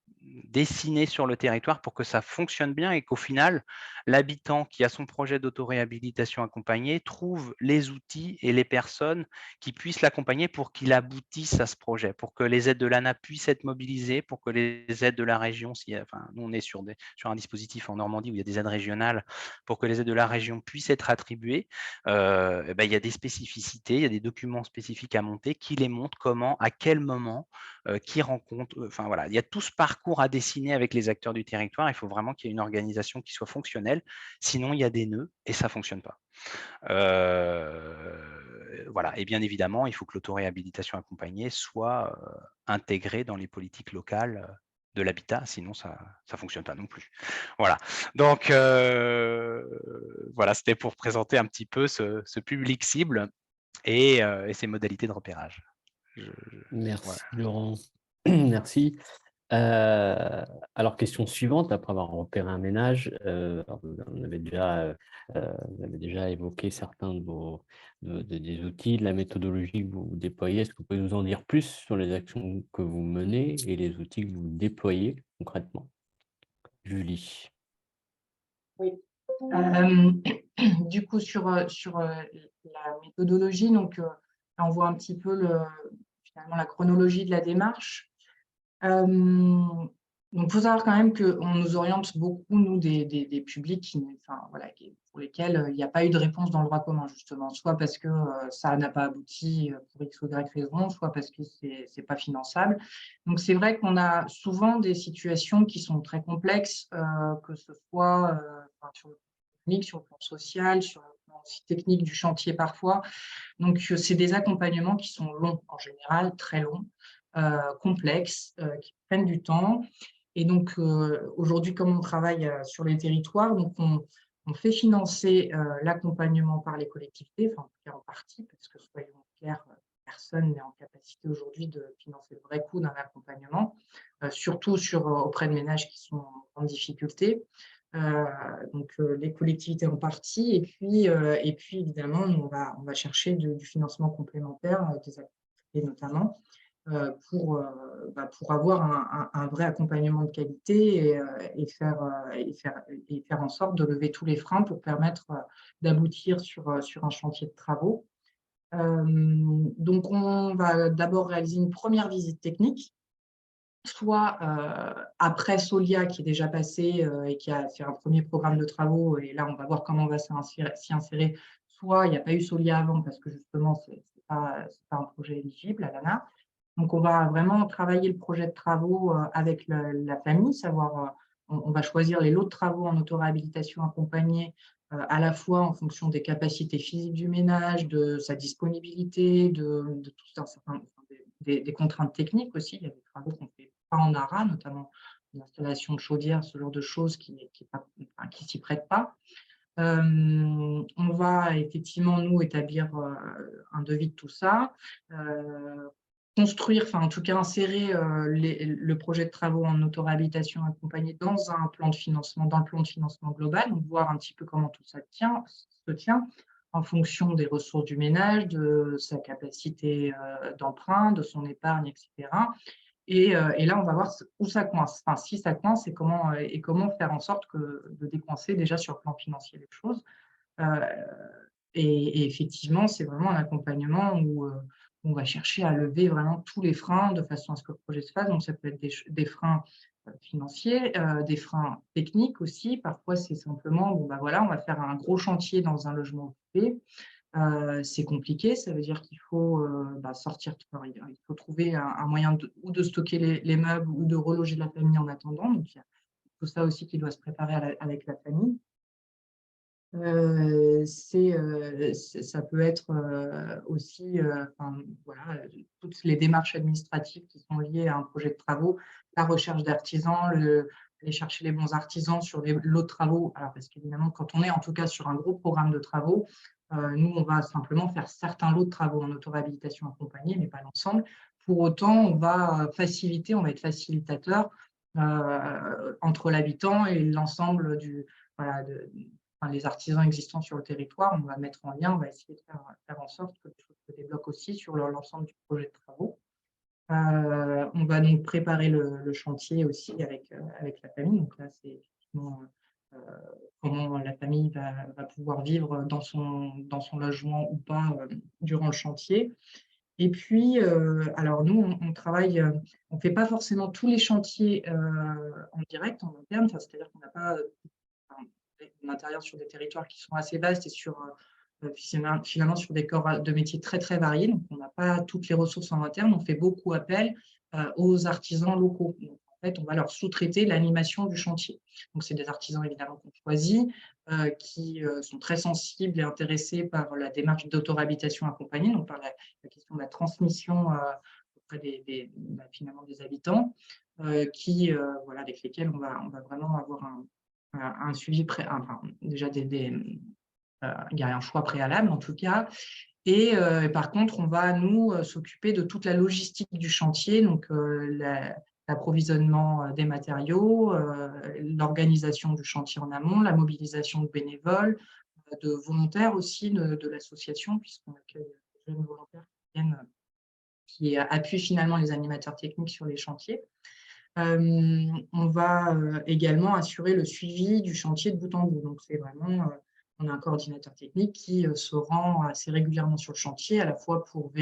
dessiné sur le territoire pour que ça fonctionne bien et qu'au final, l'habitant qui a son projet d'autoréhabilitation accompagnée trouve les outils et les personnes qui puissent l'accompagner pour qu'il aboutisse à ce projet, pour que les aides de l'ANA puissent être mobilisées, pour que les aides de la région, nous on est sur un dispositif en Normandie où il y a des aides régionales, pour que les aides de la région puissent être attribuées, il y a des spécificités, il y a des documents spécifiques à monter qui les montrent comment, à quel moment, qui rencontre, enfin voilà, il y a tout ce parcours à dessiner avec les acteurs du territoire. Il faut vraiment qu'il y ait une organisation qui soit fonctionnelle, sinon il y a des nœuds et ça ne fonctionne pas. Voilà, et bien évidemment, il faut que l'autoréhabilitation accompagnée soit intégrée dans les politiques locales de l'habitat, sinon ça ne fonctionne pas non plus. Voilà, donc voilà, c'était pour présenter un petit peu ce public cible et ses modalités de repérage. Merci Voilà. Laurent, merci. Alors, question suivante, après avoir repéré un ménage, on avait déjà évoqué certains de des outils, de la méthodologie que vous déployez. Est-ce que vous pouvez nous en dire plus sur les actions que vous menez et les outils que vous déployez concrètement? Julie. Oui. Du coup, sur la méthodologie, donc, là, on voit un petit peu finalement la chronologie de la démarche. Donc, il faut savoir quand même qu'on nous oriente beaucoup, nous, des publics pour lesquels il n'y a pas eu de réponse dans le droit commun, justement, soit parce que ça n'a pas abouti pour X ou Y raison, soit parce que ce n'est pas finançable. Donc, c'est vrai qu'on a souvent des situations qui sont très complexes, que ce soit sur le plan technique, sur le plan social, sur le plan aussi technique du chantier parfois. Donc, c'est des accompagnements qui sont longs, en général, très longs, complexes, qui prennent du temps. Et donc, aujourd'hui, comme on travaille sur les territoires, donc on fait financer l'accompagnement par les collectivités, enfin, en tout cas en partie, parce que soyons clairs, personne n'est en capacité aujourd'hui de financer le vrai coût d'un accompagnement, surtout auprès de ménages qui sont en grande difficulté. Donc, les collectivités en partie, et puis évidemment, on va chercher du financement complémentaire, des activités notamment, pour avoir un vrai accompagnement de qualité et faire en sorte de lever tous les freins pour permettre d'aboutir sur un chantier de travaux. Donc, on va d'abord réaliser une première visite technique, soit après Solia qui est déjà passé et qui a fait un premier programme de travaux, et là on va voir comment on va s'y insérer, soit il n'y a pas eu Solia avant parce que justement ce n'est pas un projet éligible à l'ANA. Donc on va vraiment travailler le projet de travaux avec la famille, savoir on va choisir les lots de travaux en autoréhabilitation accompagnée à la fois en fonction des capacités physiques du ménage, de sa disponibilité, de tout un certain des contraintes techniques aussi. Il y a des travaux qu'on fait pas en ARA, notamment l'installation de chaudières, ce genre de choses qui s'y prêtent pas. On va effectivement, nous, établir un devis de tout ça, construire, enfin en tout cas insérer le projet de travaux en autoréhabilitation accompagnée dans un plan de financement, dans le plan de financement global, donc voir un petit peu comment tout ça se tient en fonction des ressources du ménage, de sa capacité d'emprunt, de son épargne, etc. Et là, on va voir où ça coince. Enfin, si ça coince, et comment faire en sorte de décoincer déjà sur le plan financier les choses. Et effectivement, c'est vraiment un accompagnement où on va chercher à lever vraiment tous les freins de façon à ce que le projet se fasse. Donc, ça peut être des freins financiers, des freins techniques aussi. Parfois, c'est simplement, bon, bah voilà, on va faire un gros chantier dans un logement occupé. c'est compliqué, ça veut dire qu'il faut sortir, il faut trouver un moyen ou de stocker les meubles ou de reloger la famille en attendant. Donc, il y a tout ça aussi qui doit se préparer avec la famille. Ça peut être aussi voilà, toutes les démarches administratives qui sont liées à un projet de travaux, la recherche d'artisans, aller chercher les bons artisans sur les lots de travaux. Alors, parce qu'évidemment, quand on est en tout cas sur un gros programme de travaux, nous, on va simplement faire certains lots de travaux en auto-réhabilitation accompagnée, mais pas l'ensemble. Pour autant, on va faciliter, on va être facilitateur entre l'habitant et l'ensemble voilà, les artisans existants sur le territoire. On va mettre en lien, on va essayer de faire en sorte que les choses se débloquent aussi sur l'ensemble du projet de travaux. On va donc préparer le chantier aussi avec la famille. Donc là, c'est effectivement comment la famille va pouvoir vivre dans son logement ou pas durant le chantier. Et puis, alors nous, on travaille, on ne fait pas forcément tous les chantiers en direct, en interne, c'est-à-dire qu'on n'a pas en intérieur sur des territoires qui sont assez vastes et finalement sur des corps de métiers très, très variés. Donc, on n'a pas toutes les ressources en interne. On fait beaucoup appel aux artisans locaux. Donc, en fait, on va leur sous-traiter l'animation du chantier. Donc, c'est des artisans évidemment qu'on choisit, qui sont très sensibles et intéressés par la démarche d'auto-réhabilitation accompagnée, donc par la question de la transmission auprès finalement des habitants, voilà, avec lesquels on va vraiment avoir un suivi, déjà il y a un choix préalable en tout cas. Et par contre, on va nous s'occuper de toute la logistique du chantier, donc l'approvisionnement des matériaux, l'organisation du chantier en amont, la mobilisation de bénévoles, de volontaires aussi de l'association, puisqu'on accueille des jeunes volontaires qui appuient finalement les animateurs techniques sur les chantiers. On va également assurer le suivi du chantier de bout en bout. Donc, c'est vraiment, on a un coordinateur technique qui se rend assez régulièrement sur le chantier, à la fois pour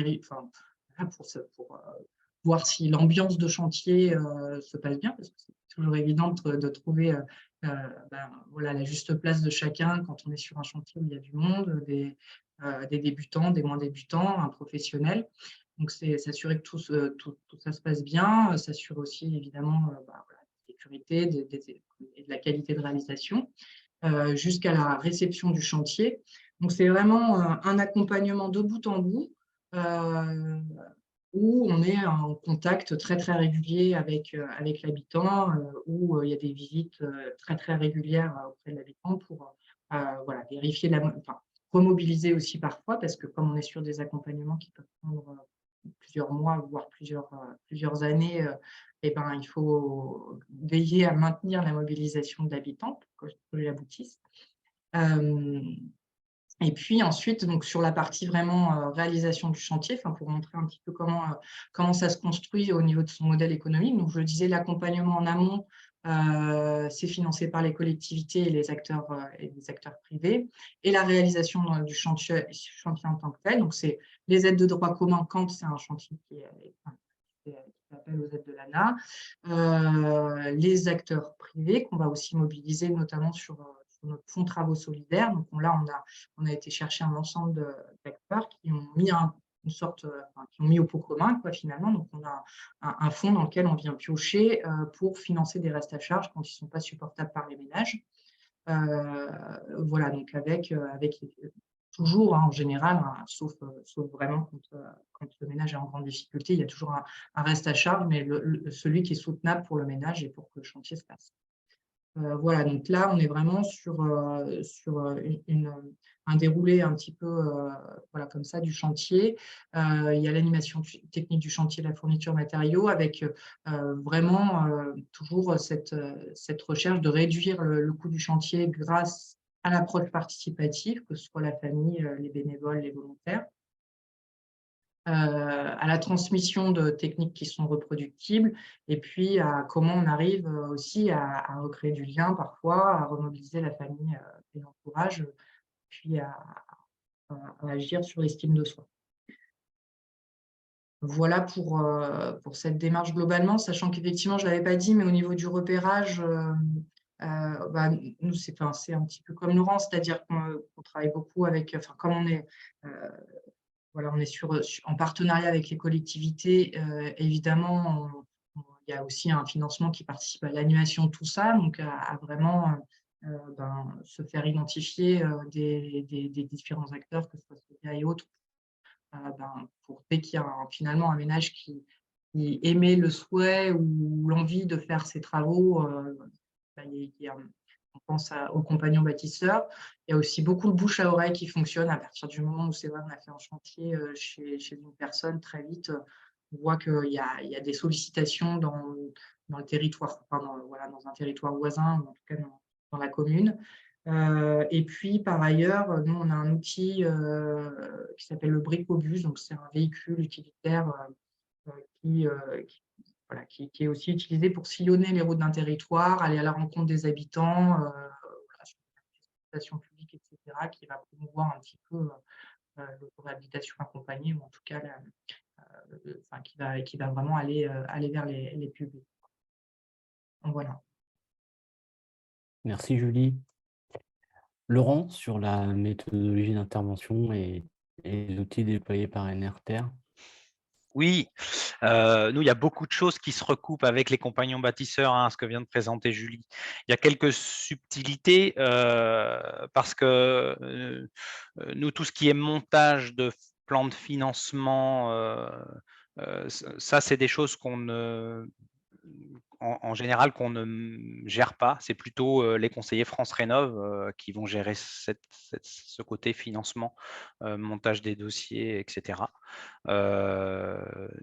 voir si l'ambiance de chantier se passe bien, parce que c'est toujours évident de trouver voilà, la juste place de chacun quand on est sur un chantier où il y a du monde, des débutants, des moins débutants, un professionnel. Donc, c'est s'assurer que tout ça se passe bien, s'assurer aussi évidemment voilà, la sécurité et de la qualité de réalisation jusqu'à la réception du chantier. Donc, c'est vraiment un accompagnement de bout en bout où on est en contact très, très régulier avec l'habitant, où il y a des visites très, très régulières auprès de l'habitant pour voilà, vérifier, remobiliser aussi parfois, parce que comme on est sur des accompagnements qui peuvent prendre plusieurs mois, voire plusieurs années, il faut veiller à maintenir la mobilisation de l'habitant pour que le projet aboutisse. Et puis ensuite, donc, sur la partie vraiment réalisation du chantier, pour montrer un petit peu comment ça se construit au niveau de son modèle économique. Donc, je le disais, l'accompagnement en amont, c'est financé par les collectivités et les acteurs privés. Et la réalisation du chantier en tant que tel, donc c'est les aides de droit commun quand c'est un chantier qui appelle aux aides de l'ANA, les acteurs privés qu'on va aussi mobiliser notamment sur notre fonds travaux solidaires. Donc là, on a été chercher un ensemble d'acteurs qui ont mis qui ont mis au pot commun, finalement. Donc, on a un fonds dans lequel on vient piocher pour financer des restes à charge quand ils ne sont pas supportables par les ménages. Voilà, donc avec toujours, en général, sauf vraiment quand le ménage est en grande difficulté, il y a toujours un reste à charge, mais celui qui est soutenable pour le ménage et pour que le chantier se passe. Voilà, donc là, on est vraiment sur un déroulé un petit peu voilà, comme ça du chantier. Il y a l'animation technique du chantier, la fourniture matériaux, avec vraiment toujours cette recherche de réduire le coût du chantier grâce à l'approche participative, que ce soit la famille, les bénévoles, les volontaires. À la transmission de techniques qui sont reproductibles, et puis à comment on arrive aussi à recréer du lien parfois, à remobiliser la famille et l'entourage, puis à agir sur l'estime de soi. Voilà pour cette démarche globalement, sachant qu'effectivement, je ne l'avais pas dit, mais au niveau du repérage, Nous, c'est un petit peu comme Laurent, c'est-à-dire qu'on travaille beaucoup avec, comme on est, voilà, on est en partenariat avec les collectivités, évidemment, il y a aussi un financement qui participe à l'animation de tout ça, donc à vraiment se faire identifier des différents acteurs, que ce soit CEA et autres, pour dès qu'il y a finalement un ménage qui émet le souhait ou l'envie de faire ces travaux, on pense aux compagnons bâtisseurs. Il y a aussi beaucoup de bouche à oreille qui fonctionne à partir du moment où c'est vrai, on a fait un chantier chez une personne, très vite, on voit qu'il y a des sollicitations dans le territoire, voilà, dans un territoire voisin, ou en tout cas dans la commune. Et puis, par ailleurs, nous, on a un outil qui s'appelle le Bricobus, donc c'est un véhicule utilitaire qui, voilà, qui est aussi utilisé pour sillonner les routes d'un territoire, aller à la rencontre des habitants, voilà, sur les stations publiques, etc., qui va promouvoir un petit peu l'autoréhabilitation accompagnée, ou en tout cas, qui va vraiment aller vers les publics. Donc, voilà. Merci Julie. Laurent, sur la méthodologie d'intervention et les outils déployés par NRTR. Oui, nous, il y a beaucoup de choses qui se recoupent avec les compagnons bâtisseurs, hein, ce que vient de présenter Julie. Il y a quelques subtilités parce que nous, tout ce qui est montage de plan de financement, ça, c'est des choses qu'on ne en général, qu'on ne gère pas. C'est plutôt les conseillers France Rénov qui vont gérer ce côté financement, montage des dossiers, etc.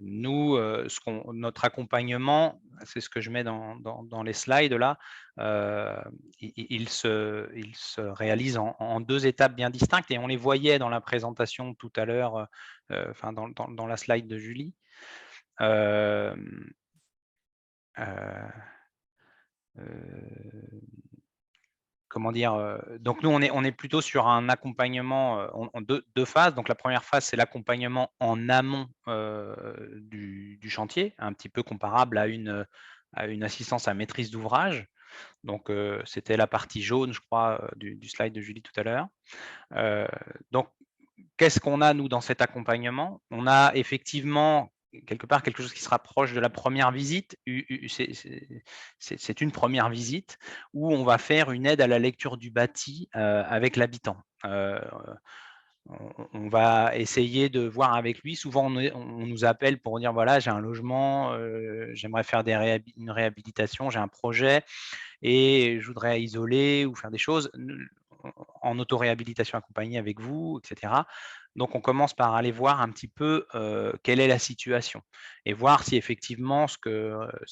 Nous, notre accompagnement, c'est ce que je mets dans les slides là, il se réalise en 2 étapes bien distinctes, et on les voyait dans la présentation tout à l'heure, enfin dans la slide de Julie. Comment dire? Donc nous, on est plutôt sur un accompagnement en 2 phases. Donc la première phase, c'est l'accompagnement en amont du chantier, un petit peu comparable à une assistance à maîtrise d'ouvrage. Donc c'était la partie jaune, je crois, du slide de Julie tout à l'heure. Donc qu'est-ce qu'on a, nous, dans cet accompagnement? On a effectivement quelque part quelque chose qui se rapproche de la première visite. C'est une première visite où on va faire une aide à la lecture du bâti avec l'habitant. On va essayer de voir avec lui. Souvent, on nous appelle pour dire, voilà, j'ai un logement, j'aimerais faire une réhabilitation, j'ai un projet et je voudrais isoler ou faire des choses en autoréhabilitation accompagnée avec vous, etc. Donc, on commence par aller voir un petit peu quelle est la situation et voir si effectivement ce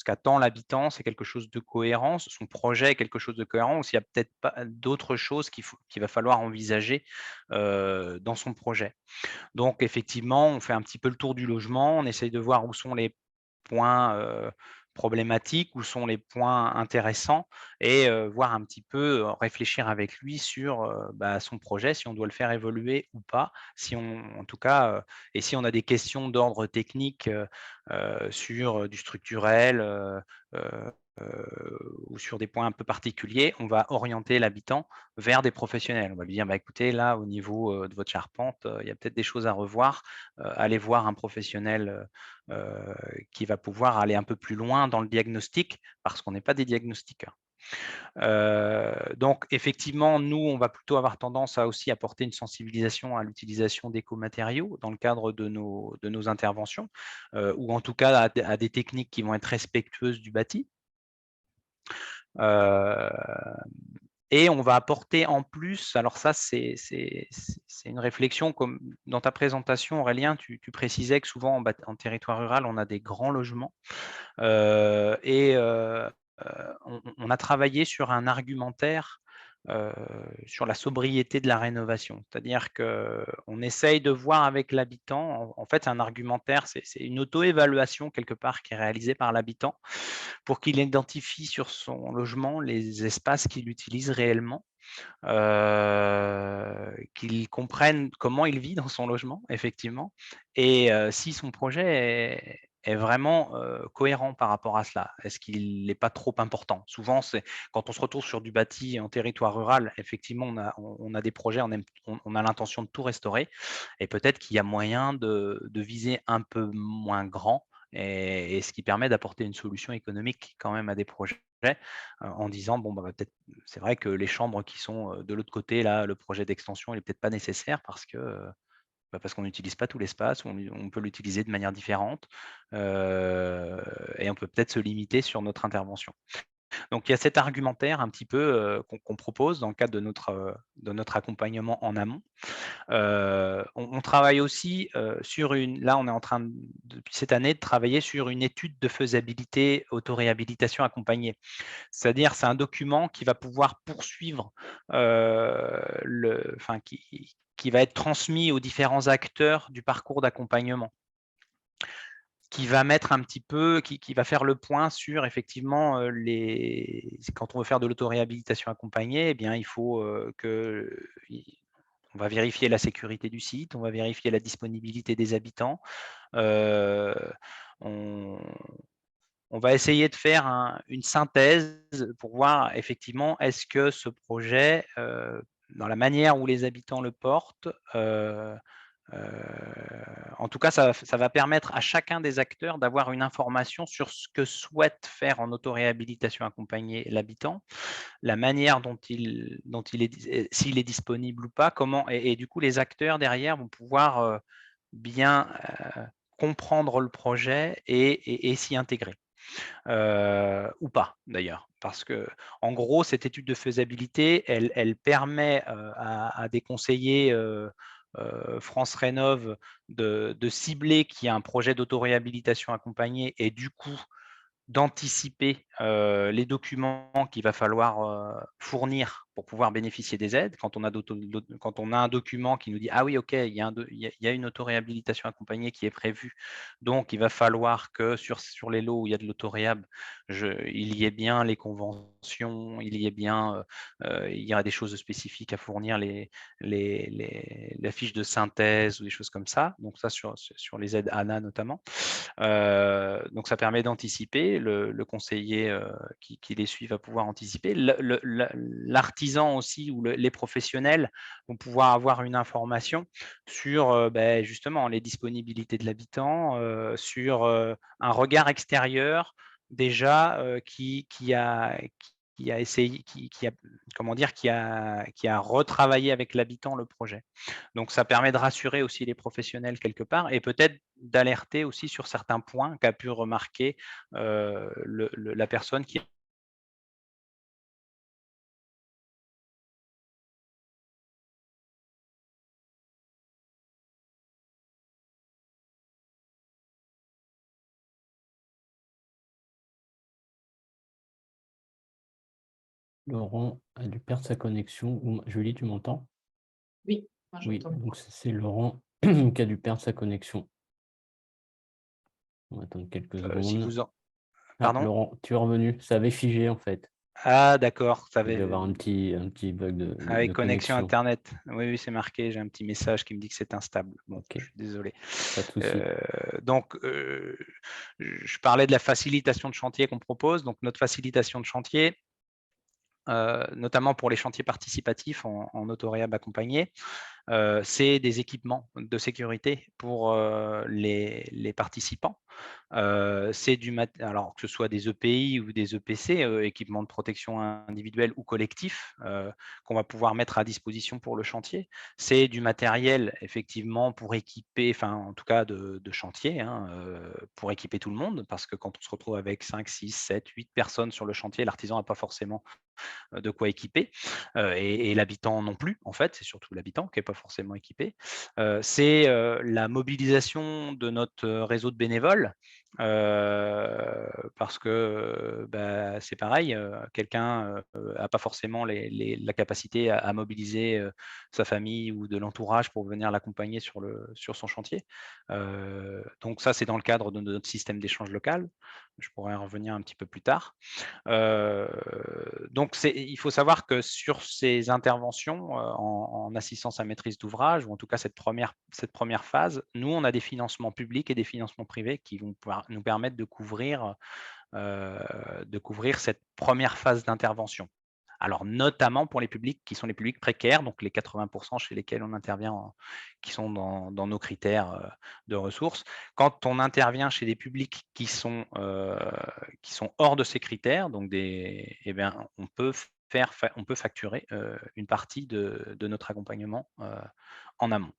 qu'attend l'habitant, c'est quelque chose de cohérent, son projet est quelque chose de cohérent, ou s'il y a peut-être pas d'autres choses qu'il va falloir envisager dans son projet. Donc, effectivement, on fait un petit peu le tour du logement, on essaye de voir où sont les points problématiques, où sont les points intéressants, et voir un petit peu, réfléchir avec lui sur son projet, si on doit le faire évoluer ou pas, si on, en tout cas, et si on a des questions d'ordre technique sur du structurel ou sur des points un peu particuliers, on va orienter l'habitant vers des professionnels. On va lui dire, écoutez, là, au niveau de votre charpente, il y a peut-être des choses à revoir. Allez voir un professionnel qui va pouvoir aller un peu plus loin dans le diagnostic, parce qu'on n'est pas des diagnostiqueurs. Donc, effectivement, nous, on va plutôt avoir tendance à aussi apporter une sensibilisation à l'utilisation d'écomatériaux dans le cadre de nos interventions, ou en tout cas à des techniques qui vont être respectueuses du bâti. Et on va apporter en plus, alors ça c'est une réflexion, comme dans ta présentation Aurélien, tu précisais que souvent en territoire rural, on a des grands logements et on a travaillé sur un argumentaire sur la sobriété de la rénovation. C'est-à-dire qu'on essaye de voir avec l'habitant, en fait, un argumentaire, c'est une auto-évaluation quelque part qui est réalisée par l'habitant pour qu'il identifie sur son logement les espaces qu'il utilise réellement, qu'il comprenne comment il vit dans son logement, effectivement, et si son projet est vraiment cohérent par rapport à cela? Est-ce qu'il n'est pas trop important? Souvent, c'est quand on se retrouve sur du bâti en territoire rural, effectivement, on a des projets, on a l'intention de tout restaurer et peut-être qu'il y a moyen de viser un peu moins grand et ce qui permet d'apporter une solution économique quand même à des projets, en disant: «Bon, bah, peut-être c'est vrai que les chambres qui sont, de l'autre côté là, le projet d'extension, il est peut-être pas nécessaire parce qu'on n'utilise pas tout l'espace, on peut l'utiliser de manière différente, et on peut peut-être se limiter sur notre intervention. Donc il y a cet argumentaire un petit peu, qu'on propose dans le cadre de notre accompagnement en amont. On travaille aussi, là on est en train depuis cette année de travailler sur une étude de faisabilité autoréhabilitation accompagnée. C'est-à-dire c'est un document qui va pouvoir poursuivre, qui va être transmis aux différents acteurs du parcours d'accompagnement. Qui va mettre un petit peu qui va faire le point sur effectivement, quand on veut faire de l'autoréhabilitation accompagnée, eh bien il faut, on va vérifier la sécurité du site, on va vérifier la disponibilité des habitants, heu, on on va essayer de faire une synthèse pour voir effectivement est-ce que ce projet, dans la manière où les habitants le portent, en tout cas, ça va permettre à chacun des acteurs d'avoir une information sur ce que souhaite faire en autoréhabilitation accompagnée l'habitant, la manière dont il est s'il est disponible ou pas, comment et du coup les acteurs derrière vont pouvoir, bien, comprendre le projet et s'y intégrer. Ou pas d'ailleurs. Parce que, en gros, cette étude de faisabilité, elle permet, à des conseillers, France Rénov' de cibler qu'il y a un projet d'autoréhabilitation accompagnée et du coup d'anticiper, les documents qu'il va falloir, fournir pour pouvoir bénéficier des aides. Quand on a un document qui nous dit: «Ah oui, OK, il y a une autoréhabilitation accompagnée qui est prévue, donc il va falloir que sur les lots où il y a de l'autoréhab, il y ait bien les conventions, il y ait bien, il y aura des choses spécifiques à fournir, la fiche de synthèse ou des choses comme ça». Donc ça sur les aides ANA notamment. Donc ça permet d'anticiper, le conseiller, qui les suit va pouvoir anticiper. L'artisan aussi ou les professionnels vont pouvoir avoir une information sur, justement les disponibilités de l'habitant, sur, un regard extérieur déjà, qui a essayé qui a comment dire? Qui a retravaillé avec l'habitant le projet. Donc ça permet de rassurer aussi les professionnels quelque part et peut-être d'alerter aussi sur certains points qu'a pu remarquer, la personne qui Laurent a dû perdre sa connexion. Julie, tu m'entends? Oui, moi Oui, j'entends bien. donc c'est Laurent qui a dû perdre sa connexion. On va attendre quelques si secondes. vous en Ah, pardon? Laurent, tu es revenu. Ça avait figé en fait. Ah d'accord, ça Il devait y avait avoir un petit bug de avec connexion connexion. internet. Oui, oui, c'est marqué, j'ai un petit message qui me dit que c'est instable. Bon, Ok, je suis désolé. pas de souci. Donc, je parlais de la facilitation de chantier qu'on propose. Donc notre facilitation de chantier, notamment pour les chantiers participatifs en autoréhab accompagné, c'est des équipements de sécurité pour, les participants. C'est alors que ce soit des EPI ou des EPC, équipements de protection individuelle ou collectif, qu'on va pouvoir mettre à disposition pour le chantier. C'est du matériel effectivement pour équiper, enfin en tout cas de chantier, hein, pour équiper tout le monde parce que quand on se retrouve avec 5, 6, 7, 8 personnes sur le chantier, l'artisan n'a pas forcément de quoi équiper, et l'habitant non plus, en fait, c'est surtout l'habitant qui n'est pas forcément équipé. C'est la mobilisation de notre réseau de bénévoles, parce que c'est pareil, quelqu'un n'a pas forcément la capacité à mobiliser sa famille ou de l'entourage pour venir l'accompagner sur son chantier. Donc ça, c'est dans le cadre de notre système d'échange local. Je pourrais en revenir un petit peu plus tard. Donc, il faut savoir que sur ces interventions en assistance à maîtrise d'ouvrage, ou en tout cas cette première phase, nous, on a des financements publics et des financements privés qui vont pouvoir nous permettre de couvrir cette première phase d'intervention. Alors, notamment pour les publics qui sont les publics précaires, donc les 80% chez lesquels on intervient, qui sont dans nos critères de ressources. Quand on intervient chez des publics qui sont hors de ces critères, donc eh bien, on peut facturer une partie de notre accompagnement en amont.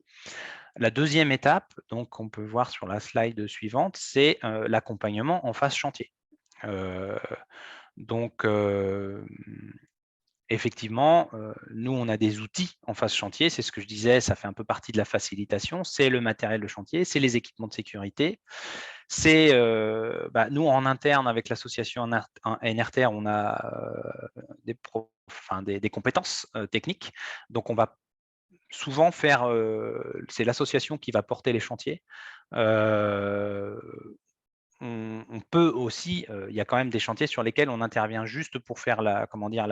La deuxième étape, donc on peut voir sur la slide suivante, c'est l'accompagnement en phase chantier. Donc, effectivement, nous, on a des outils en phase chantier. C'est ce que je disais, ça fait un peu partie de la facilitation. C'est le matériel de chantier, c'est les équipements de sécurité. C'est nous, en interne, avec l'association NRTR, on a des compétences techniques. Donc, on va souvent faire, c'est l'association qui va porter les chantiers. On peut aussi, il y a quand même des chantiers sur lesquels on intervient juste pour faire la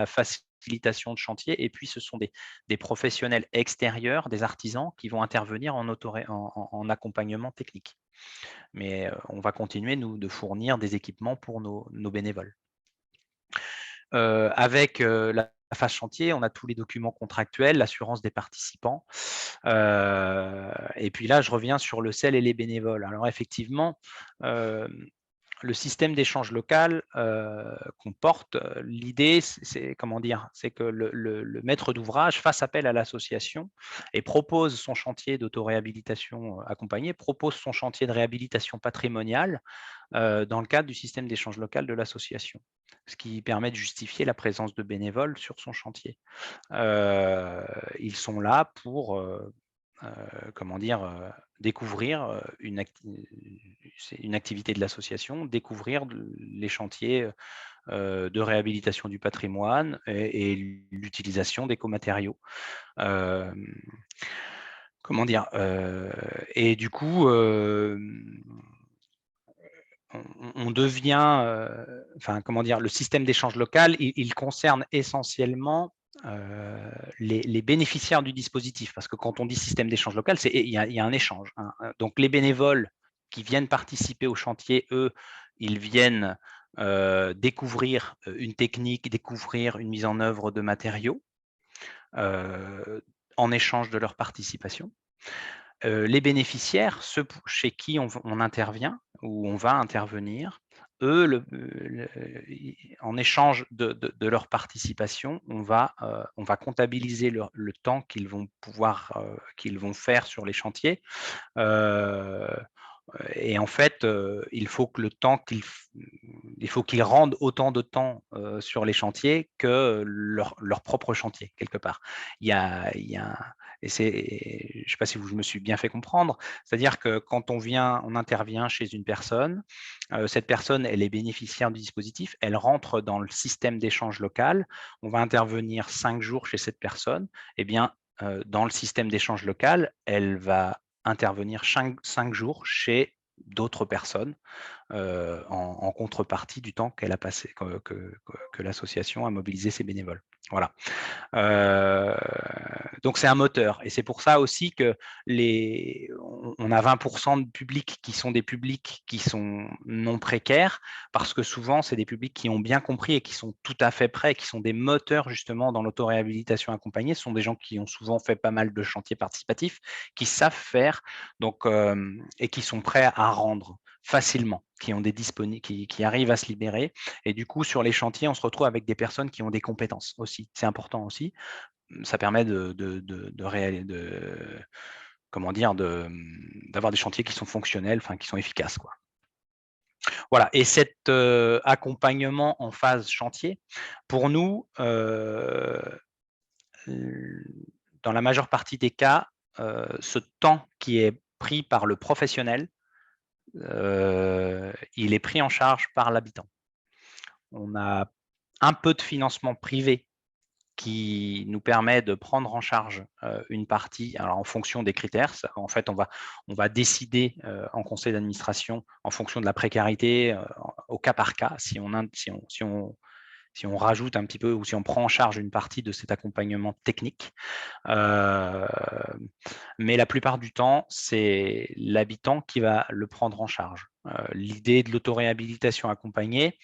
facilitation de chantier, et puis ce sont des professionnels extérieurs, des artisans qui vont intervenir en accompagnement technique. Mais on va continuer, nous, de fournir des équipements pour nos bénévoles. Avec la phase chantier, on a tous les documents contractuels, l'assurance des participants. Et puis là, je reviens sur le CEL et les bénévoles. Alors effectivement, le système d'échange local qu'on porte, l'idée, c'est que le maître d'ouvrage fasse appel à l'association et propose son chantier d'autoréhabilitation accompagnée, propose son chantier de réhabilitation patrimoniale dans le cadre du système d'échange local de l'association, ce qui permet de justifier la présence de bénévoles sur son chantier. Ils sont là pour découvrir une activité de l'association, découvrir les chantiers de réhabilitation du patrimoine et l'utilisation d'écomatériaux. Et du coup, on devient, le système d'échange local, il concerne essentiellement les bénéficiaires du dispositif, parce que quand on dit système d'échange local, il y a un échange, hein. Donc les bénévoles qui viennent participer au chantier, eux, ils viennent découvrir une technique, découvrir une mise en œuvre de matériaux en échange de leur participation. Les bénéficiaires, ceux chez qui on intervient ou on va intervenir, eux, en échange de leur participation, on va comptabiliser le temps qu'ils vont faire sur les chantiers. Et en fait, il faut qu'ils rendent autant de temps sur les chantiers que leur propre chantier, quelque part. Je ne sais pas si je me suis bien fait comprendre, c'est-à-dire que quand on intervient chez une personne, cette personne, elle est bénéficiaire du dispositif, elle rentre dans le système d'échange local, on va intervenir 5 jours chez cette personne, et bien, dans le système d'échange local, elle va intervenir 5 jours chez d'autres personnes en contrepartie du temps qu'elle a passé, que l'association a mobilisé ses bénévoles. Voilà. Donc c'est un moteur, et c'est pour ça aussi que on a 20% de publics qui sont des publics qui sont non précaires, parce que souvent c'est des publics qui ont bien compris et qui sont tout à fait prêts, qui sont des moteurs justement dans l'autoréhabilitation accompagnée. Ce sont des gens qui ont souvent fait pas mal de chantiers participatifs, qui savent faire, donc, et qui sont prêts à rendre facilement, qui arrivent à se libérer. Et du coup, sur les chantiers, on se retrouve avec des personnes qui ont des compétences aussi. C'est important aussi. Ça permet d'avoir des chantiers qui sont fonctionnels, qui sont efficaces, quoi. Voilà. Et cet accompagnement en phase chantier, pour nous, dans la majeure partie des cas, ce temps qui est pris par le professionnel, il est pris en charge par l'habitant. On a un peu de financement privé qui nous permet de prendre en charge une partie, alors en fonction des critères. En fait, on va décider en conseil d'administration en fonction de la précarité, au cas par cas, si on rajoute un petit peu ou si on prend en charge une partie de cet accompagnement technique. Mais la plupart du temps, c'est l'habitant qui va le prendre en charge. L'idée de l'autoréhabilitation accompagnée,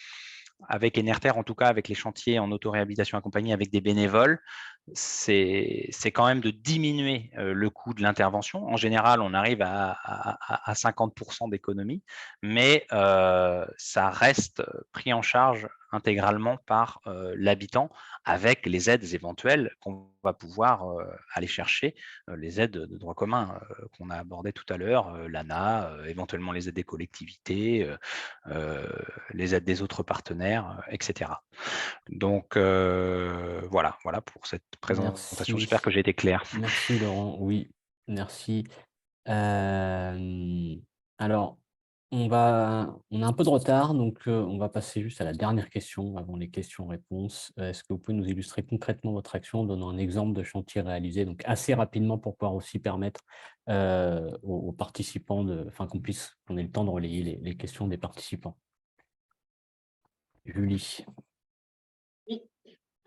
avec Enerter, en tout cas avec les chantiers en autoréhabilitation accompagnée avec des bénévoles, c'est quand même de diminuer le coût de l'intervention. En général, on arrive à 50% d'économie, mais ça reste pris en charge intégralement par l'habitant avec les aides éventuelles qu'on va pouvoir aller chercher, les aides de droit commun qu'on a abordées tout à l'heure, l'ANA, éventuellement les aides des collectivités, les aides des autres partenaires, etc. Donc voilà pour cette présentation. Merci. J'espère que j'ai été clair. Merci Laurent, oui, merci. Alors, on a un peu de retard, donc on va passer juste à la dernière question avant les questions-réponses. Est-ce que vous pouvez nous illustrer concrètement votre action en donnant un exemple de chantier réalisé, donc assez rapidement pour pouvoir aussi permettre aux participants, qu'on ait le temps de relayer les questions des participants. Julie. Oui,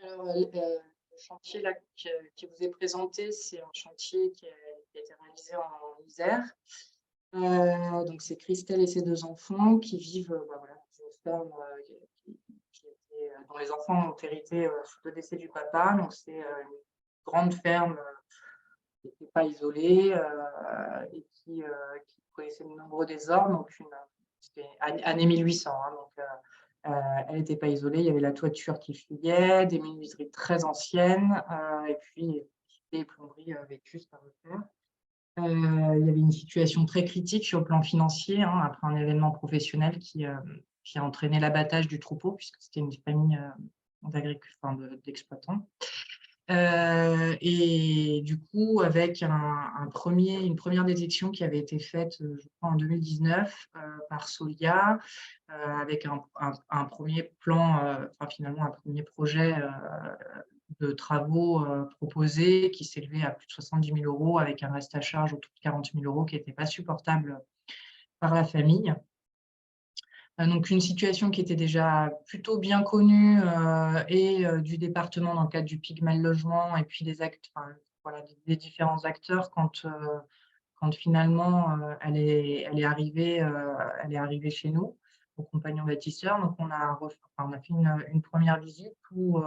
alors le chantier là, qui vous est présenté, c'est un chantier qui a été réalisé en Isère. Donc c'est Christelle et ses 2 enfants qui vivent dans une ferme dont les enfants ont hérité sous le décès du papa. Donc c'est une grande ferme qui n'était pas isolée et qui connaissait de nombreux désordres. Donc c'était année 1800. Donc elle n'était pas isolée. Il y avait la toiture qui fuyait, des menuiseries très anciennes et puis des plomberies vétustes à refaire. Il y avait une situation très critique sur le plan financier après un événement professionnel qui a entraîné l'abattage du troupeau, puisque c'était une famille d'exploitants. Et du coup, avec une première détection qui avait été faite, je crois, en 2019 par Solia, avec un premier plan, finalement un premier projet de travaux proposés qui s'élevait à plus de 70 000 € avec un reste à charge autour de 40 000 € qui n'était pas supportable par la famille. Donc une situation qui était déjà plutôt bien connue du département dans le cadre du PIC Mal Logement et puis des différents acteurs quand finalement elle est arrivée chez nous, au compagnon bâtisseur. Donc on a fait une première visite où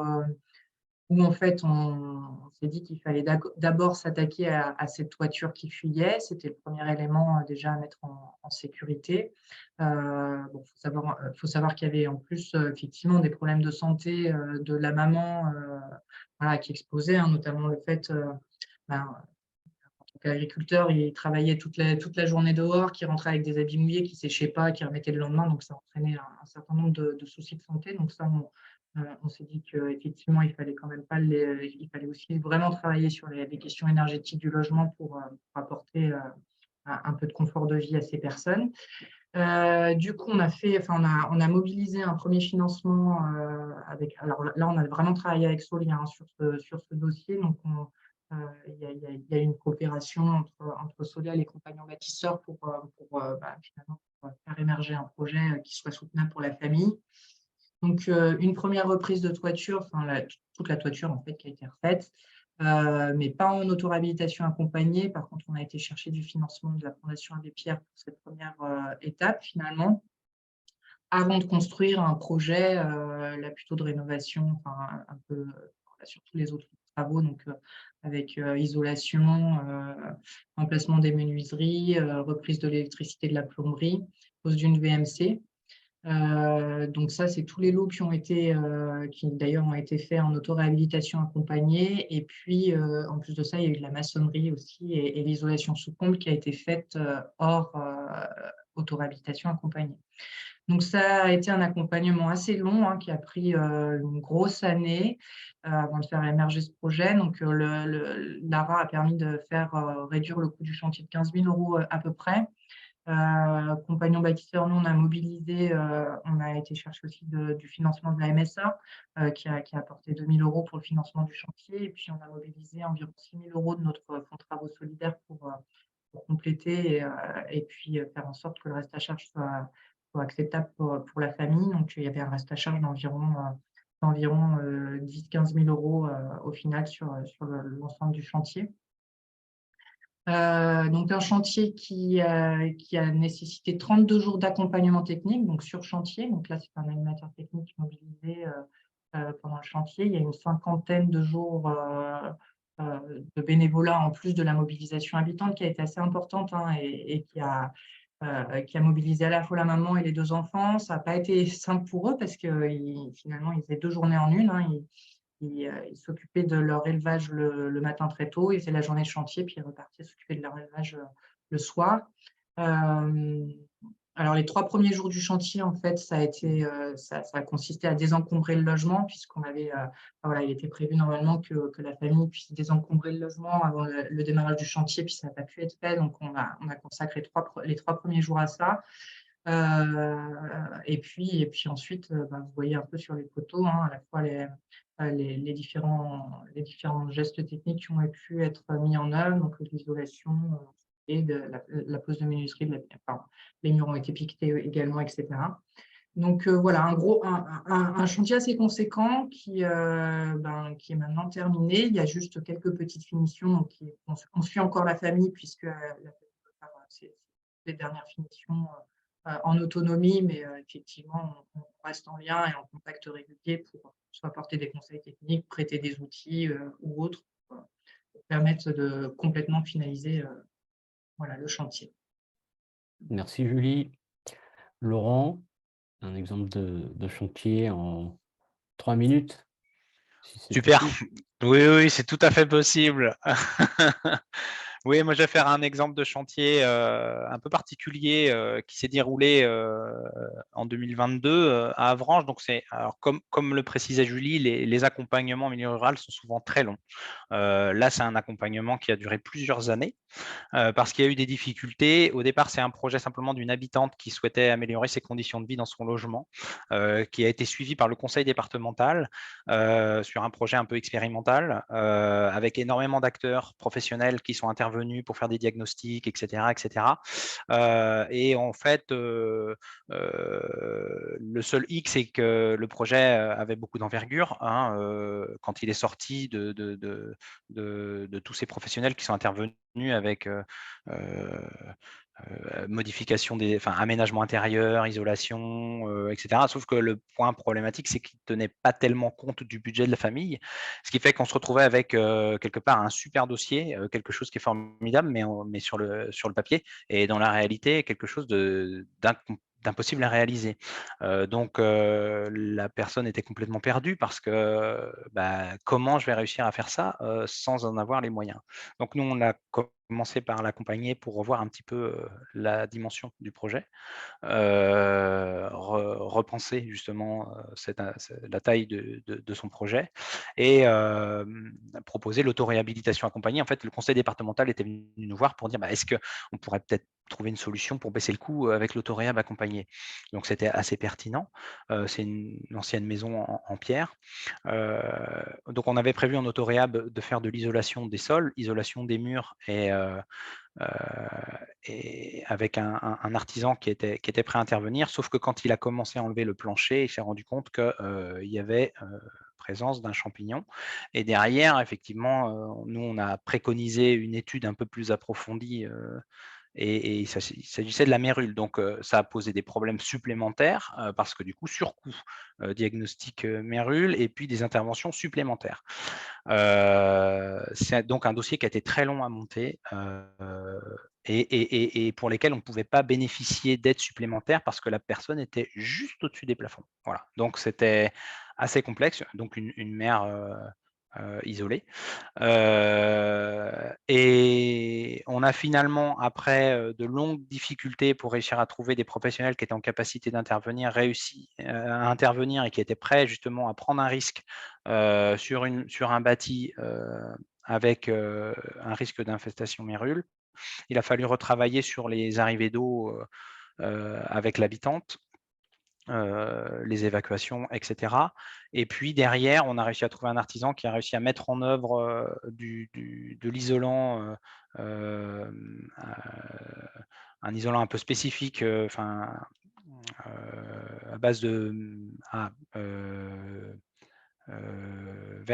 en fait, on s'est dit qu'il fallait d'abord s'attaquer à cette toiture qui fuyait. C'était le premier élément déjà à mettre en sécurité. Faut savoir qu'il y avait en plus effectivement des problèmes de santé de la maman qui exposaient, notamment le fait en tant qu'agriculteur, il travaillait toute la journée dehors, qui rentrait avec des habits mouillés, qui ne séchaient pas, qui remettaient le lendemain. Donc, ça entraînait un certain nombre de soucis de santé. Donc, ça, on s'est dit qu'effectivement, il fallait quand même pas il fallait aussi vraiment travailler sur les questions énergétiques du logement pour apporter un peu de confort de vie à ces personnes. Du coup, on a mobilisé un premier financement alors là, on a vraiment travaillé avec Solia sur ce dossier. Donc, il y a une coopération entre Solia et les compagnons bâtisseurs pour finalement faire émerger un projet qui soit soutenable pour la famille. Donc, une première reprise de toiture, toute la toiture en fait qui a été refaite, mais pas en autoréhabilitation accompagnée. Par contre, on a été chercher du financement de la Fondation Abbé Pierre pour cette première étape finalement, avant de construire un projet là plutôt de rénovation, un peu sur tous les autres travaux, donc avec isolation, remplacement des menuiseries, reprise de l'électricité, de la plomberie, pose d'une VMC. Donc ça, c'est tous les lots qui d'ailleurs ont été faits en autoréhabilitation accompagnée. Et puis, en plus de ça, il y a eu de la maçonnerie aussi et l'isolation sous comble qui a été faite hors autoréhabilitation accompagnée. Donc ça a été un accompagnement assez long qui a pris une grosse année avant de faire émerger ce projet. Donc l'ARA a permis de faire réduire le coût du chantier de 15 000 € à peu près. Compagnon bâtisseur, nous, on a mobilisé, on a été chercher aussi du financement de la MSA, qui a apporté 2 000 € pour le financement du chantier. Et puis, on a mobilisé environ 6 000 € de notre fonds de travaux solidaires pour compléter et puis faire en sorte que le reste à charge soit acceptable pour la famille. Donc, il y avait un reste à charge d'environ 10 000 à 15 000 € au final sur l'ensemble du chantier. Donc un chantier qui a nécessité 32 jours d'accompagnement technique, donc sur chantier. Donc là, c'est un animateur technique mobilisé pendant le chantier. Il y a une 50aine de jours de bénévolat en plus de la mobilisation habitante qui a été assez importante, hein, et qui a mobilisé à la fois la maman et les 2 enfants. Ça n'a pas été simple pour eux parce que finalement, ils faisaient 2 journées en une, hein. Ils s'occupaient de leur élevage le matin très tôt, ils faisaient la journée de chantier, puis ils repartaient s'occuper de leur élevage le soir. Alors, les 3 premiers jours du chantier, en fait, ça a consisté à désencombrer le logement, puisqu'on avait, voilà, il était prévu normalement que la famille puisse désencombrer le logement avant le démarrage du chantier, puis ça n'a pas pu être fait, donc on a consacré les 3 premiers jours à ça. Et puis ensuite, vous voyez un peu sur les photos, hein, à la fois les différents gestes techniques qui ont pu être mis en œuvre, donc l'isolation et la pose de menuiserie, les murs ont été piquetés également, etc. Donc voilà, un chantier assez conséquent qui est maintenant terminé. Il y a juste quelques petites finitions, donc on suit encore la famille puisque la famille peut faire les dernières finitions en autonomie, mais effectivement, on reste en lien et en contact régulier pour soit apporter des conseils techniques, prêter des outils ou autres pour permettre de complètement finaliser voilà, le chantier. Merci Julie. Laurent, un exemple de chantier en 3 minutes, si c'est Super. possible. Oui, c'est tout à fait possible. Oui, moi je vais faire un exemple de chantier un peu particulier qui s'est déroulé en 2022 à Avranches. Donc alors comme le précisait Julie, les accompagnements en milieu rural sont souvent très longs. Là, c'est un accompagnement qui a duré plusieurs années parce qu'il y a eu des difficultés. Au départ, c'est un projet simplement d'une habitante qui souhaitait améliorer ses conditions de vie dans son logement, qui a été suivi par le conseil départemental sur un projet un peu expérimental, avec énormément d'acteurs professionnels qui sont intervenus pour faire des diagnostics, etc. Et en fait, le seul hic, c'est que le projet avait beaucoup d'envergure, hein, quand il est sorti de tous ces professionnels qui sont intervenus avec modification aménagement intérieur, isolation, etc. Sauf que le point problématique, c'est qu'il ne tenait pas tellement compte du budget de la famille, ce qui fait qu'on se retrouvait avec quelque part un super dossier, quelque chose qui est formidable, mais sur le papier, et dans la réalité, quelque chose d'impossible à réaliser. Donc, la personne était complètement perdue parce que comment je vais réussir à faire ça sans en avoir les moyens? Donc, nous, on a commencé par l'accompagner pour revoir un petit peu la dimension du projet, repenser justement la taille de son projet et proposer l'autoréhabilitation accompagnée. En fait, le conseil départemental était venu nous voir pour dire est-ce qu'on pourrait peut-être trouver une solution pour baisser le coût avec l'autoréhab accompagné. Donc c'était assez pertinent. C'est une ancienne maison en pierre. Donc on avait prévu en autoréhab de faire de l'isolation des sols, isolation des murs et avec un artisan qui était prêt à intervenir, sauf que quand il a commencé à enlever le plancher, il s'est rendu compte qu'il y avait présence d'un champignon. Et derrière, effectivement, nous, on a préconisé une étude un peu plus approfondie et il s'agissait de la mérule. Donc, ça a posé des problèmes supplémentaires parce que du coup, surcoût, diagnostic mérule et puis des interventions supplémentaires. C'est donc un dossier qui a été très long à monter et pour lesquels on ne pouvait pas bénéficier d'aides supplémentaires parce que la personne était juste au-dessus des plafonds. Voilà. Donc, c'était assez complexe. Donc, une mère isolée. Et on a finalement, après de longues difficultés pour réussir à trouver des professionnels qui étaient en capacité d'intervenir, réussi à intervenir et qui étaient prêts justement à prendre un risque sur un bâti avec un risque d'infestation mérule. il a fallu retravailler sur les arrivées d'eau avec l'habitante, les évacuations, etc. Et puis derrière, on a réussi à trouver un artisan qui a réussi à mettre en œuvre de l'isolant, un isolant un peu spécifique, à base de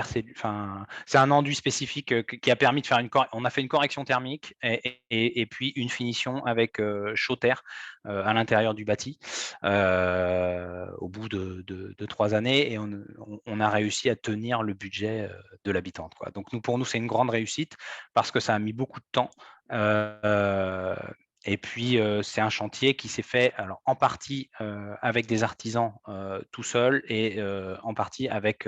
c'est un enduit spécifique qui a permis de faire on a fait une correction thermique et puis une finition avec chaude-terre à l'intérieur du bâti au bout de 3 années, et on a réussi à tenir le budget de l'habitante, quoi. Donc pour nous, c'est une grande réussite parce que ça a mis beaucoup de temps. Et puis, c'est un chantier qui s'est fait alors en partie avec des artisans tout seul, et en partie avec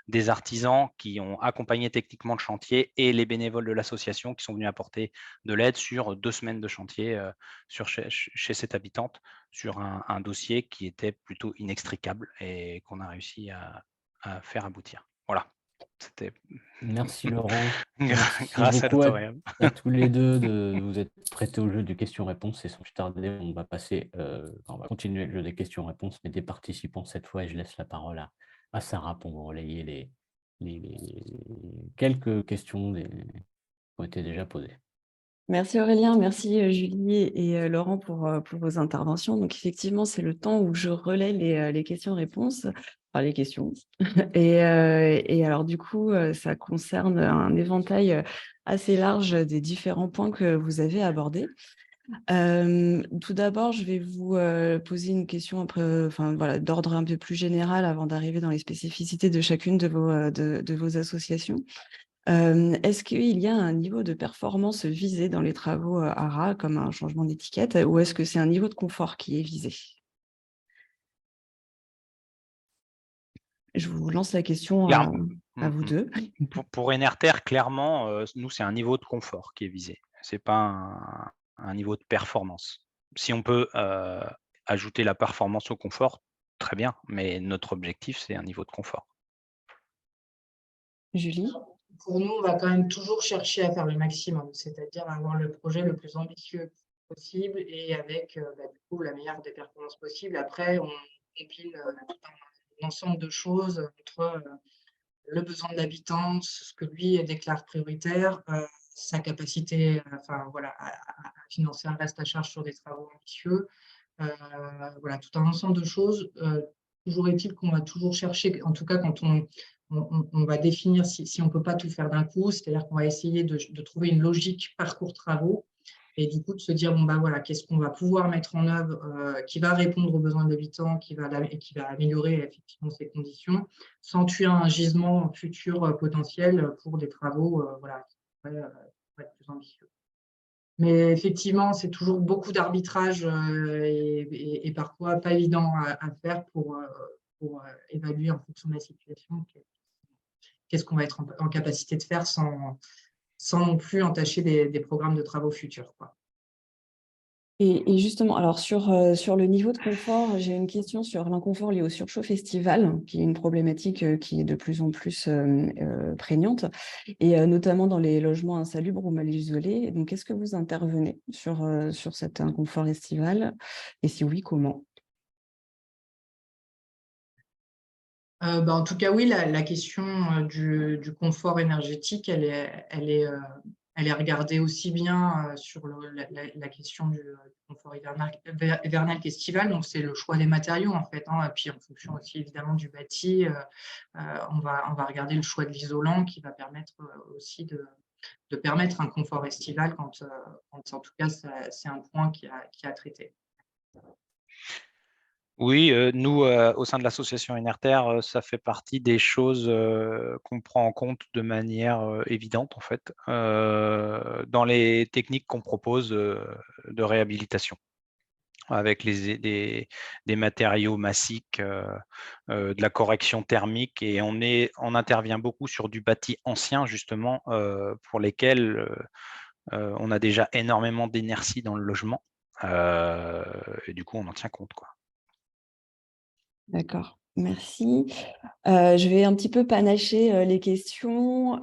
des artisans qui ont accompagné techniquement le chantier, et les bénévoles de l'association qui sont venus apporter de l'aide sur 2 semaines de chantier chez cette habitante, sur un dossier qui était plutôt inextricable et qu'on a réussi à faire aboutir. Voilà. C'était Merci Laurent. Merci grâce à beaucoup l'Autoréam. à tous les deux de vous être prêtés au jeu de questions-réponses. Et sans plus tarder, on va continuer le jeu des questions-réponses, mais des participants cette fois. Et je laisse la parole à Sarah pour vous relayer les quelques questions qui ont été déjà posées. Merci Aurélien, merci Julie et Laurent pour vos interventions. Donc effectivement, c'est le temps où je relaie les questions-réponses, enfin les questions. Et alors du coup, ça concerne un éventail assez large des différents points que vous avez abordés. Tout d'abord, je vais vous poser une question d'ordre un peu plus général avant d'arriver dans les spécificités de chacune de vos associations. Est-ce qu'il y a un niveau de performance visé dans les travaux ARA, comme un changement d'étiquette, ou est-ce que c'est un niveau de confort qui est visé? Je vous lance la question à vous deux. Pour Enerter, clairement, nous, c'est un niveau de confort qui est visé. Ce n'est pas un niveau de performance. Si on peut ajouter la performance au confort, très bien, mais notre objectif, c'est un niveau de confort. Julie? Pour nous, on va quand même toujours chercher à faire le maximum, c'est-à-dire avoir le projet le plus ambitieux possible et avec du coup, la meilleure des performances possibles. Après, on compile tout un ensemble de choses entre le besoin de l'habitant, ce que lui déclare prioritaire, sa capacité à financer un reste à charge sur des travaux ambitieux. Voilà, tout un ensemble de choses. Toujours est-il qu'on va toujours chercher, en tout cas quand on va définir si on ne peut pas tout faire d'un coup, c'est-à-dire qu'on va essayer de trouver une logique parcours travaux et du coup de se dire, voilà, qu'est-ce qu'on va pouvoir mettre en œuvre qui va répondre aux besoins de l'habitant, qui va améliorer effectivement ces conditions, sans tuer un gisement futur potentiel pour des travaux qui pourraient être plus ambitieux. Mais effectivement, c'est toujours beaucoup d'arbitrage et parfois pas évident à faire pour évaluer en fonction de la situation qu'est-ce qu'on va être en capacité de faire sans non plus entacher des programmes de travaux futurs, quoi. Et justement, alors sur le niveau de confort, j'ai une question sur l'inconfort lié au surchauffe estival, qui est une problématique qui est de plus en plus prégnante, et notamment dans les logements insalubres ou mal isolés. Donc, est-ce que vous intervenez sur cet inconfort estival? Et si oui, comment? En tout cas, oui, la question du confort énergétique, elle est regardée aussi bien sur la question du confort hivernal qu'estival. Donc, c'est le choix des matériaux, en fait. Et puis, en fonction aussi, évidemment, du bâti, on va regarder le choix de l'isolant qui va permettre aussi de permettre un confort estival quand en tout cas, c'est un point qui a traité. Oui, nous, au sein de l'association Enerter, ça fait partie des choses qu'on prend en compte de manière évidente, en fait, dans les techniques qu'on propose de réhabilitation, avec des matériaux massiques, de la correction thermique, et on intervient beaucoup sur du bâti ancien, justement, pour lesquels on a déjà énormément d'inertie dans le logement, et du coup, on en tient compte, quoi. D'accord, merci. Je vais un petit peu panacher les questions.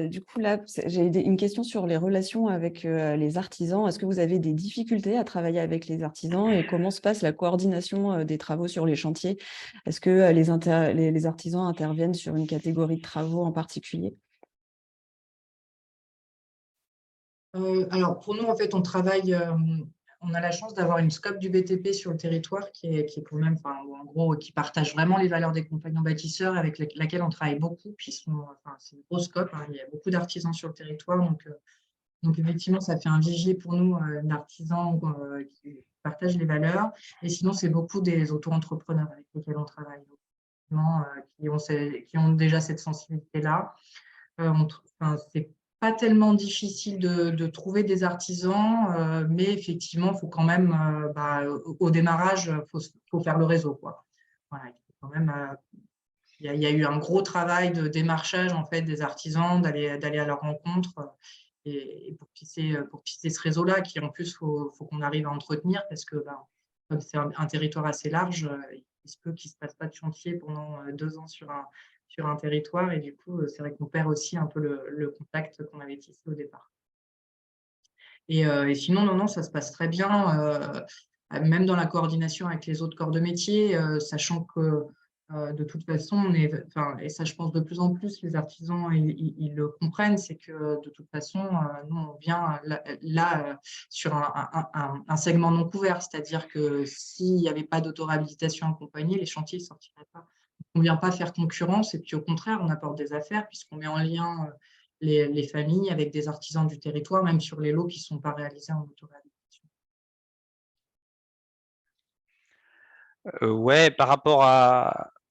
Du coup, là, j'ai une question sur les relations avec les artisans. Est-ce que vous avez des difficultés à travailler avec les artisans et comment se passe la coordination des travaux sur les chantiers? Est-ce que les artisans interviennent sur une catégorie de travaux en particulier? Alors, pour nous, en fait, on travaille, on a la chance d'avoir une scope du BTP sur le territoire qui est quand même, enfin, en gros, qui partage vraiment les valeurs des compagnons bâtisseurs avec laquelle on travaille beaucoup. Puis c'est une grosse scope, hein, il y a beaucoup d'artisans sur le territoire. Donc, effectivement, ça fait un vivier pour nous d'artisans qui partagent les valeurs. Et sinon, c'est beaucoup des auto-entrepreneurs avec lesquels on travaille. Donc, effectivement, qui ont déjà cette sensibilité-là. C'est pas tellement difficile de trouver des artisans, mais effectivement, il faut quand même, au démarrage, faut faire le réseau, quoi. Voilà, il faut quand même, il y a eu un gros travail de démarchage en fait des artisans, d'aller à leur rencontre et pour tisser ce réseau-là, qui en plus faut qu'on arrive à entretenir parce que comme c'est un territoire assez large, il se peut qu'il ne se passe pas de chantier pendant 2 ans sur un territoire et du coup, c'est vrai qu'on perd aussi un peu le contact qu'on avait tissé au départ. Et sinon, non, ça se passe très bien, même dans la coordination avec les autres corps de métier, sachant que de toute façon, et ça, je pense de plus en plus, les artisans, ils le comprennent, c'est que de toute façon, nous, on vient là sur un segment non couvert, c'est-à-dire que s'il n'y avait pas d'auto-réhabilitation accompagnée, les chantiers ne sortiraient pas. On ne vient pas faire concurrence et puis au contraire, on apporte des affaires puisqu'on met en lien les familles avec des artisans du territoire, même sur les lots qui ne sont pas réalisés en auto-réhabilitation. Ouais, par rapport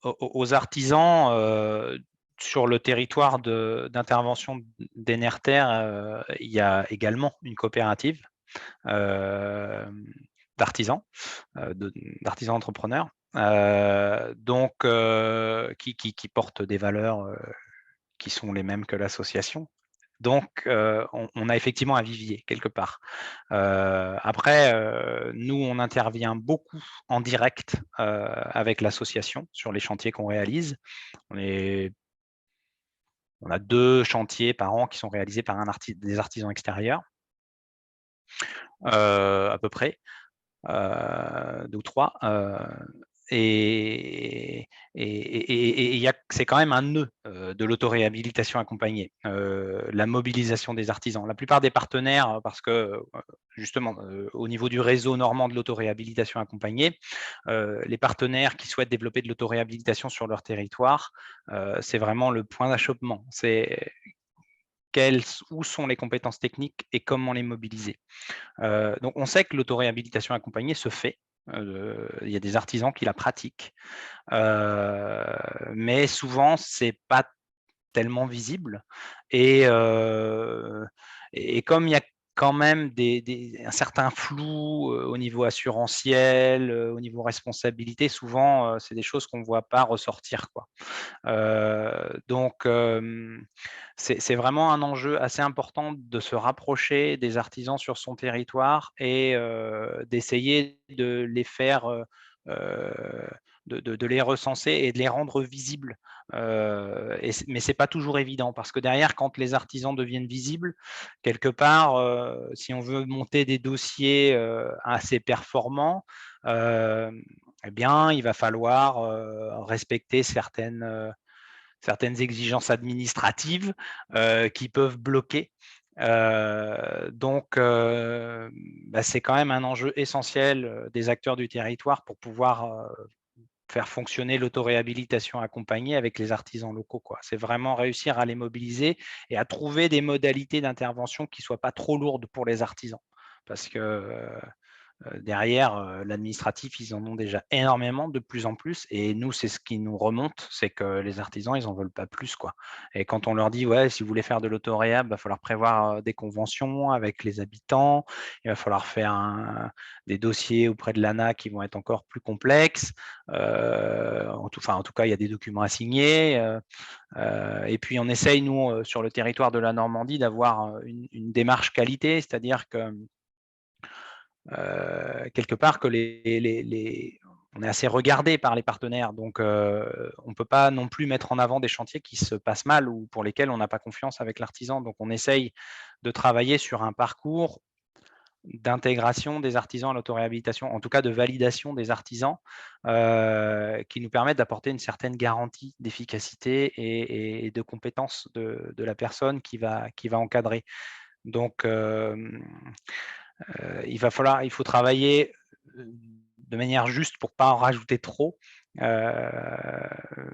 aux artisans, sur le territoire d'intervention d'Enerter, il y a également une coopérative d'artisans, d'artisans entrepreneurs, donc qui portent des valeurs qui sont les mêmes que l'association. Donc, on a effectivement un vivier quelque part. Après, nous, on intervient beaucoup en direct avec l'association sur les chantiers qu'on réalise. On a 2 chantiers par an qui sont réalisés par des artisans extérieurs, à peu près, 2 ou 3. Et c'est quand même un nœud de l'autoréhabilitation accompagnée, la mobilisation des artisans. La plupart des partenaires, parce que justement, au niveau du réseau normand de l'autoréhabilitation accompagnée, les partenaires qui souhaitent développer de l'autoréhabilitation sur leur territoire, c'est vraiment le point d'achoppement. C'est où sont les compétences techniques et comment les mobiliser. Donc, on sait que l'autoréhabilitation accompagnée se fait. Il y a des artisans qui la pratiquent, mais souvent, ce n'est pas tellement visible. Et comme il y a quand même un certain flou au niveau assurantiel, au niveau responsabilité, souvent, c'est des choses qu'on ne voit pas ressortir, quoi. Donc, c'est vraiment un enjeu assez important de se rapprocher des artisans sur son territoire et d'essayer de les faire, de les recenser et de les rendre visibles. Mais ce n'est pas toujours évident parce que derrière, quand les artisans deviennent visibles, quelque part, si on veut monter des dossiers assez performants, eh bien, il va falloir respecter certaines exigences administratives qui peuvent bloquer. Donc, c'est quand même un enjeu essentiel des acteurs du territoire pour pouvoir faire fonctionner l'autoréhabilitation accompagnée avec les artisans locaux, quoi. C'est vraiment réussir à les mobiliser et à trouver des modalités d'intervention qui ne soient pas trop lourdes pour les artisans. Parce que derrière, l'administratif, ils en ont déjà énormément, de plus en plus. Et nous, c'est ce qui nous remonte, c'est que les artisans, ils n'en veulent pas plus, quoi. Et quand on leur dit, ouais, si vous voulez faire de l'autoréhab, il va falloir prévoir des conventions avec les habitants, il va falloir faire des dossiers auprès de l'ANA qui vont être encore plus complexes. En tout cas, il y a des documents à signer. Et puis, on essaye, nous, sur le territoire de la Normandie, d'avoir une démarche qualité, c'est-à-dire que quelque part que on est assez regardé par les partenaires, donc on ne peut pas non plus mettre en avant des chantiers qui se passent mal ou pour lesquels on n'a pas confiance avec l'artisan. Donc on essaye de travailler sur un parcours d'intégration des artisans à l'autoréhabilitation, en tout cas de validation des artisans, qui nous permettent d'apporter une certaine garantie d'efficacité et de compétence de la personne qui va encadrer. Donc, il faut travailler de manière juste pour ne pas en rajouter trop,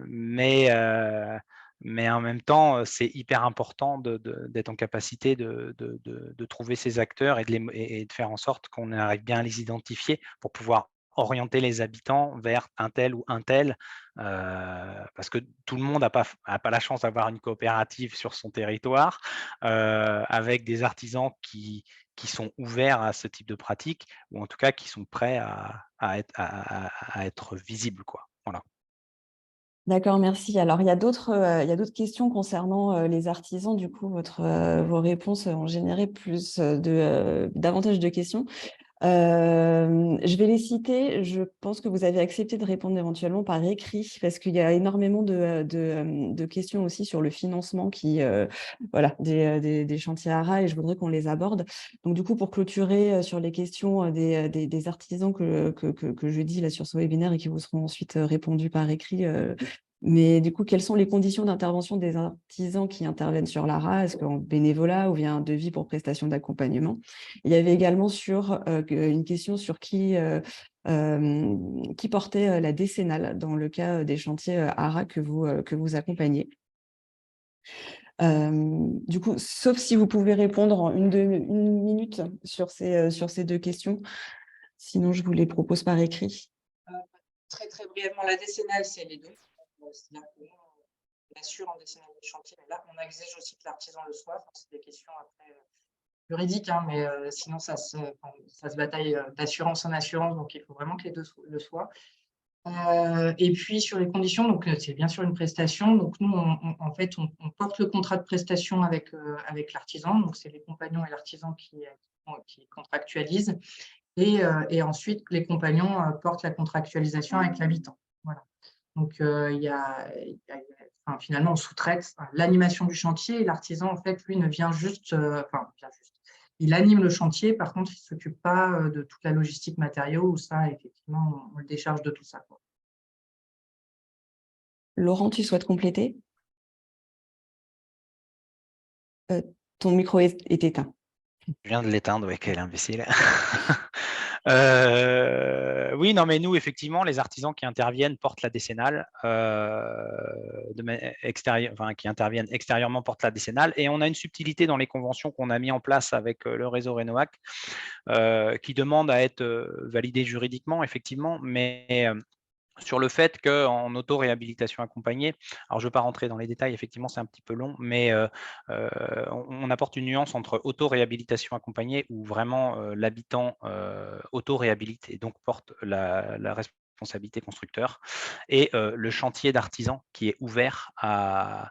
mais en même temps, c'est hyper important d'être en capacité de trouver ces acteurs et de faire en sorte qu'on arrive bien à les identifier pour pouvoir orienter les habitants vers un tel ou un tel, parce que tout le monde n'a pas la chance d'avoir une coopérative sur son territoire, avec des artisans qui sont ouverts à ce type de pratique, ou en tout cas qui sont prêts à être visibles, quoi. Voilà. D'accord, merci. Alors, il y a d'autres questions concernant les artisans. Du coup, vos réponses ont généré davantage de questions. Je vais les citer. Je pense que vous avez accepté de répondre éventuellement par écrit parce qu'il y a énormément de questions aussi sur le financement des chantiers ARA et je voudrais qu'on les aborde. Donc, du coup, pour clôturer sur les questions des artisans que je dis là sur ce webinaire et qui vous seront ensuite répondus par écrit, mais du coup, quelles sont les conditions d'intervention des artisans qui interviennent sur l'ARA? Est-ce qu'en bénévolat ou via un devis pour prestation d'accompagnement? Il y avait également une question sur qui portait la décennale dans le cas des chantiers ARA que vous accompagnez. Du coup, sauf si vous pouvez répondre en une minute sur ces deux questions. Sinon, je vous les propose par écrit. Très, très brièvement, la décennale, c'est les deux. C'est-à-dire que nous, on assure en décennale des chantiers. Mais là, on exige aussi que l'artisan le soit. Enfin, c'est des questions après juridiques, hein, mais sinon, ça se bataille d'assurance en assurance. Donc, il faut vraiment que les deux le soient. Et puis, sur les conditions, donc c'est bien sûr une prestation. Donc, nous, en fait, on porte le contrat de prestation avec l'artisan. Donc, c'est les compagnons et l'artisan qui contractualisent. Et ensuite, les compagnons portent la contractualisation avec l'habitant. Voilà. Donc, finalement, on sous-traite l'animation du chantier et l'artisan, en fait, lui, ne vient juste, il anime le chantier. Par contre, il ne s'occupe pas de toute la logistique matériaux où ça, effectivement, on le décharge de tout ça, quoi. Laurent, tu souhaites compléter? Ton micro est éteint. Je viens de l'éteindre, ouais, quel imbécile. Oui, non, mais nous, effectivement, les artisans qui interviennent portent la décennale, qui interviennent extérieurement portent la décennale, et on a une subtilité dans les conventions qu'on a mis en place avec le réseau Renoac, qui demande à être validé juridiquement, effectivement, mais sur le fait qu'en auto-réhabilitation accompagnée, alors je ne veux pas rentrer dans les détails, effectivement c'est un petit peu long, mais on apporte une nuance entre auto-réhabilitation accompagnée où vraiment l'habitant auto-réhabilite et donc porte la responsabilité constructeur, et le chantier d'artisan qui est ouvert à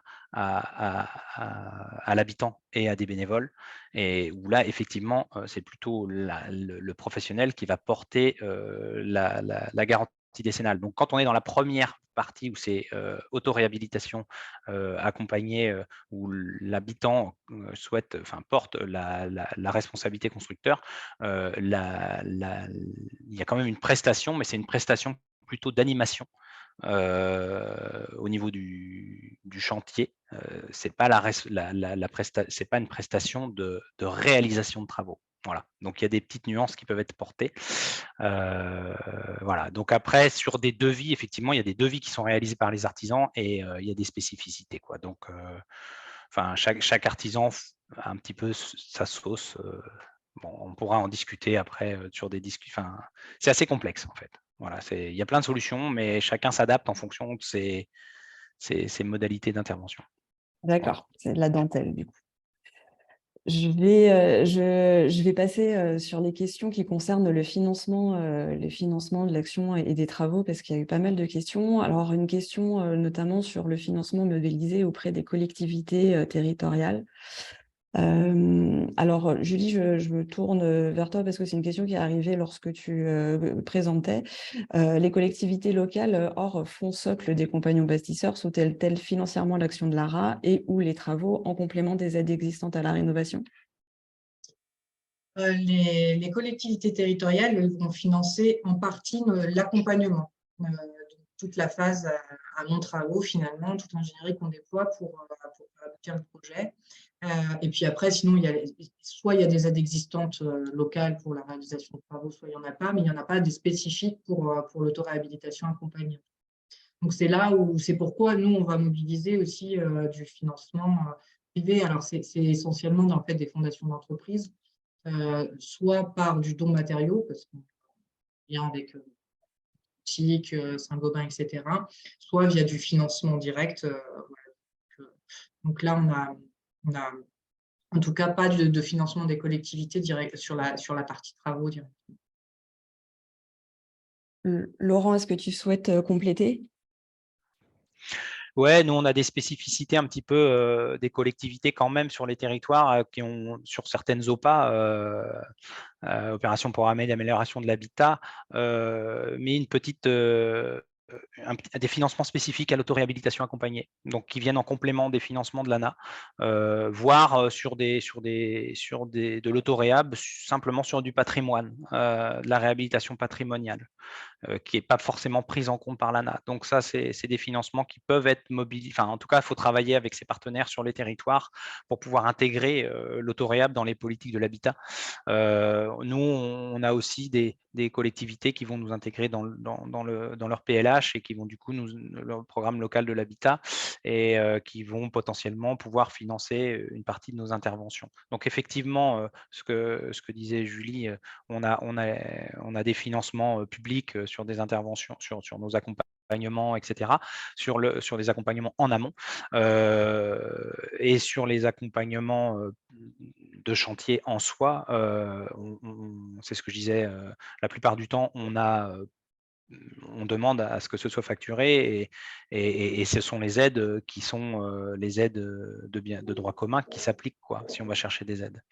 l'habitant et à des bénévoles, et où là effectivement c'est plutôt le professionnel qui va porter la garantie décennale. Donc, quand on est dans la première partie où c'est auto-réhabilitation accompagnée, où l'habitant porte la responsabilité constructeur, il y a quand même une prestation, mais c'est une prestation plutôt d'animation au niveau du chantier. C'est pas c'est pas une prestation de réalisation de travaux. Voilà. Donc il y a des petites nuances qui peuvent être portées. Voilà. Donc après, sur des devis, effectivement, il y a des devis qui sont réalisés par les artisans et il y a des spécificités, quoi. Donc, chaque artisan a un petit peu sa sauce. Bon, on pourra en discuter après sur des discussions. Enfin, c'est assez complexe en fait. Voilà, il y a plein de solutions, mais chacun s'adapte en fonction de ses modalités d'intervention. D'accord, c'est de la dentelle du coup. Je vais passer sur les questions qui concernent le financement de l'action et des travaux, parce qu'il y a eu pas mal de questions. Alors, une question notamment sur le financement modélisé auprès des collectivités territoriales. Alors, Julie, je me tourne vers toi parce que c'est une question qui est arrivée lorsque tu présentais. Les collectivités locales, hors fonds socle des compagnons bâtisseurs, soutiennent-elles financièrement l'action de l'ARA et ou les travaux en complément des aides existantes à la rénovation? Les collectivités territoriales elles vont financer en partie l'accompagnement, toute la phase amont travaux finalement, toute l'ingénierie qu'on déploie pour aboutir le projet. Et puis après, sinon, soit il y a des aides existantes locales pour la réalisation de travaux, soit il n'y en a pas, mais il n'y en a pas des spécifiques pour l'autoréhabilitation accompagnée. Donc c'est là où c'est pourquoi nous, on va mobiliser aussi du financement privé. Alors c'est essentiellement dans le fait des fondations d'entreprise, soit par du don matériaux, parce qu'on vient avec TIC, Saint-Gobain, etc., soit via du financement direct. Donc là, on a en tout cas pas de financement des collectivités direct sur la partie travaux direct. Laurent, est-ce que tu souhaites compléter? Ouais, nous, on a des spécificités un petit peu des collectivités quand même sur les territoires qui ont, sur certaines OPA, opérations programmées d'amélioration de l'habitat, mais une petite des financements spécifiques à l'autoréhabilitation accompagnée, donc qui viennent en complément des financements de l'ANA, voire de l'autoréhab simplement sur du patrimoine, de la réhabilitation patrimoniale, qui n'est pas forcément prise en compte par l'ANA. Donc ça, c'est des financements qui peuvent être mobilisés. Enfin, en tout cas, il faut travailler avec ses partenaires sur les territoires pour pouvoir intégrer l'autoréhab dans les politiques de l'habitat. Nous, on a aussi des collectivités qui vont nous intégrer dans leur PLH et qui vont du coup leur programme local de l'habitat et qui vont potentiellement pouvoir financer une partie de nos interventions. Donc effectivement, ce que disait Julie, on a des financements publics sur des interventions, sur nos accompagnements, etc., sur les accompagnements en amont et sur les accompagnements de chantier en soi. C'est ce que je disais, la plupart du temps, on demande à ce que ce soit facturé et ce sont les aides qui sont les aides de droit commun qui s'appliquent, quoi, si on va chercher des aides.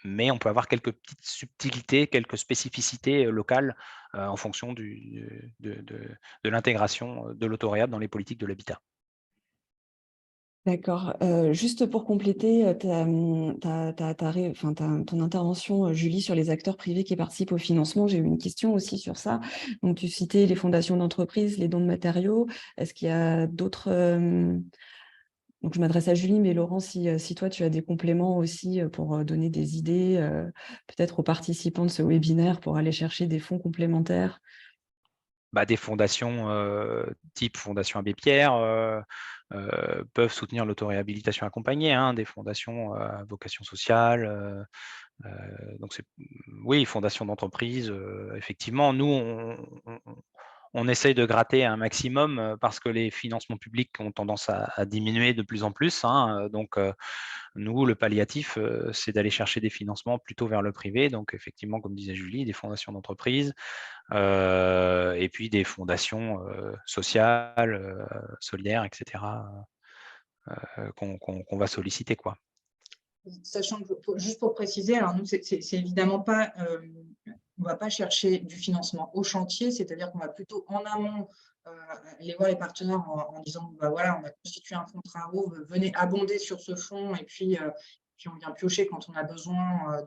Mais on peut avoir quelques petites subtilités, quelques spécificités locales en fonction de l'intégration de l'autoréhab dans les politiques de l'habitat. D'accord. Juste pour compléter ton intervention, Julie, sur les acteurs privés qui participent au financement, j'ai eu une question aussi sur ça. Donc, tu citais les fondations d'entreprise, les dons de matériaux. Est-ce qu'il y a d'autres... Donc, je m'adresse à Julie, mais Laurent, si toi, tu as des compléments aussi pour donner des idées, peut-être aux participants de ce webinaire pour aller chercher des fonds complémentaires. Des fondations type Fondation Abbé Pierre peuvent soutenir l'autoréhabilitation accompagnée, hein, des fondations à vocation sociale. Donc, oui, fondation d'entreprise, effectivement. Nous, on essaye de gratter un maximum parce que les financements publics ont tendance à diminuer de plus en plus, hein. Donc, nous, le palliatif, c'est d'aller chercher des financements plutôt vers le privé. Donc, effectivement, comme disait Julie, des fondations d'entreprise et puis des fondations sociales, solidaires, etc., qu'on va solliciter, quoi. Sachant que, juste pour préciser, alors nous, c'est évidemment pas, on ne va pas chercher du financement au chantier, c'est-à-dire qu'on va plutôt en amont aller voir les partenaires en disant, voilà, on a constitué un fonds de travaux, venez abonder sur ce fonds et puis on vient piocher quand on a besoin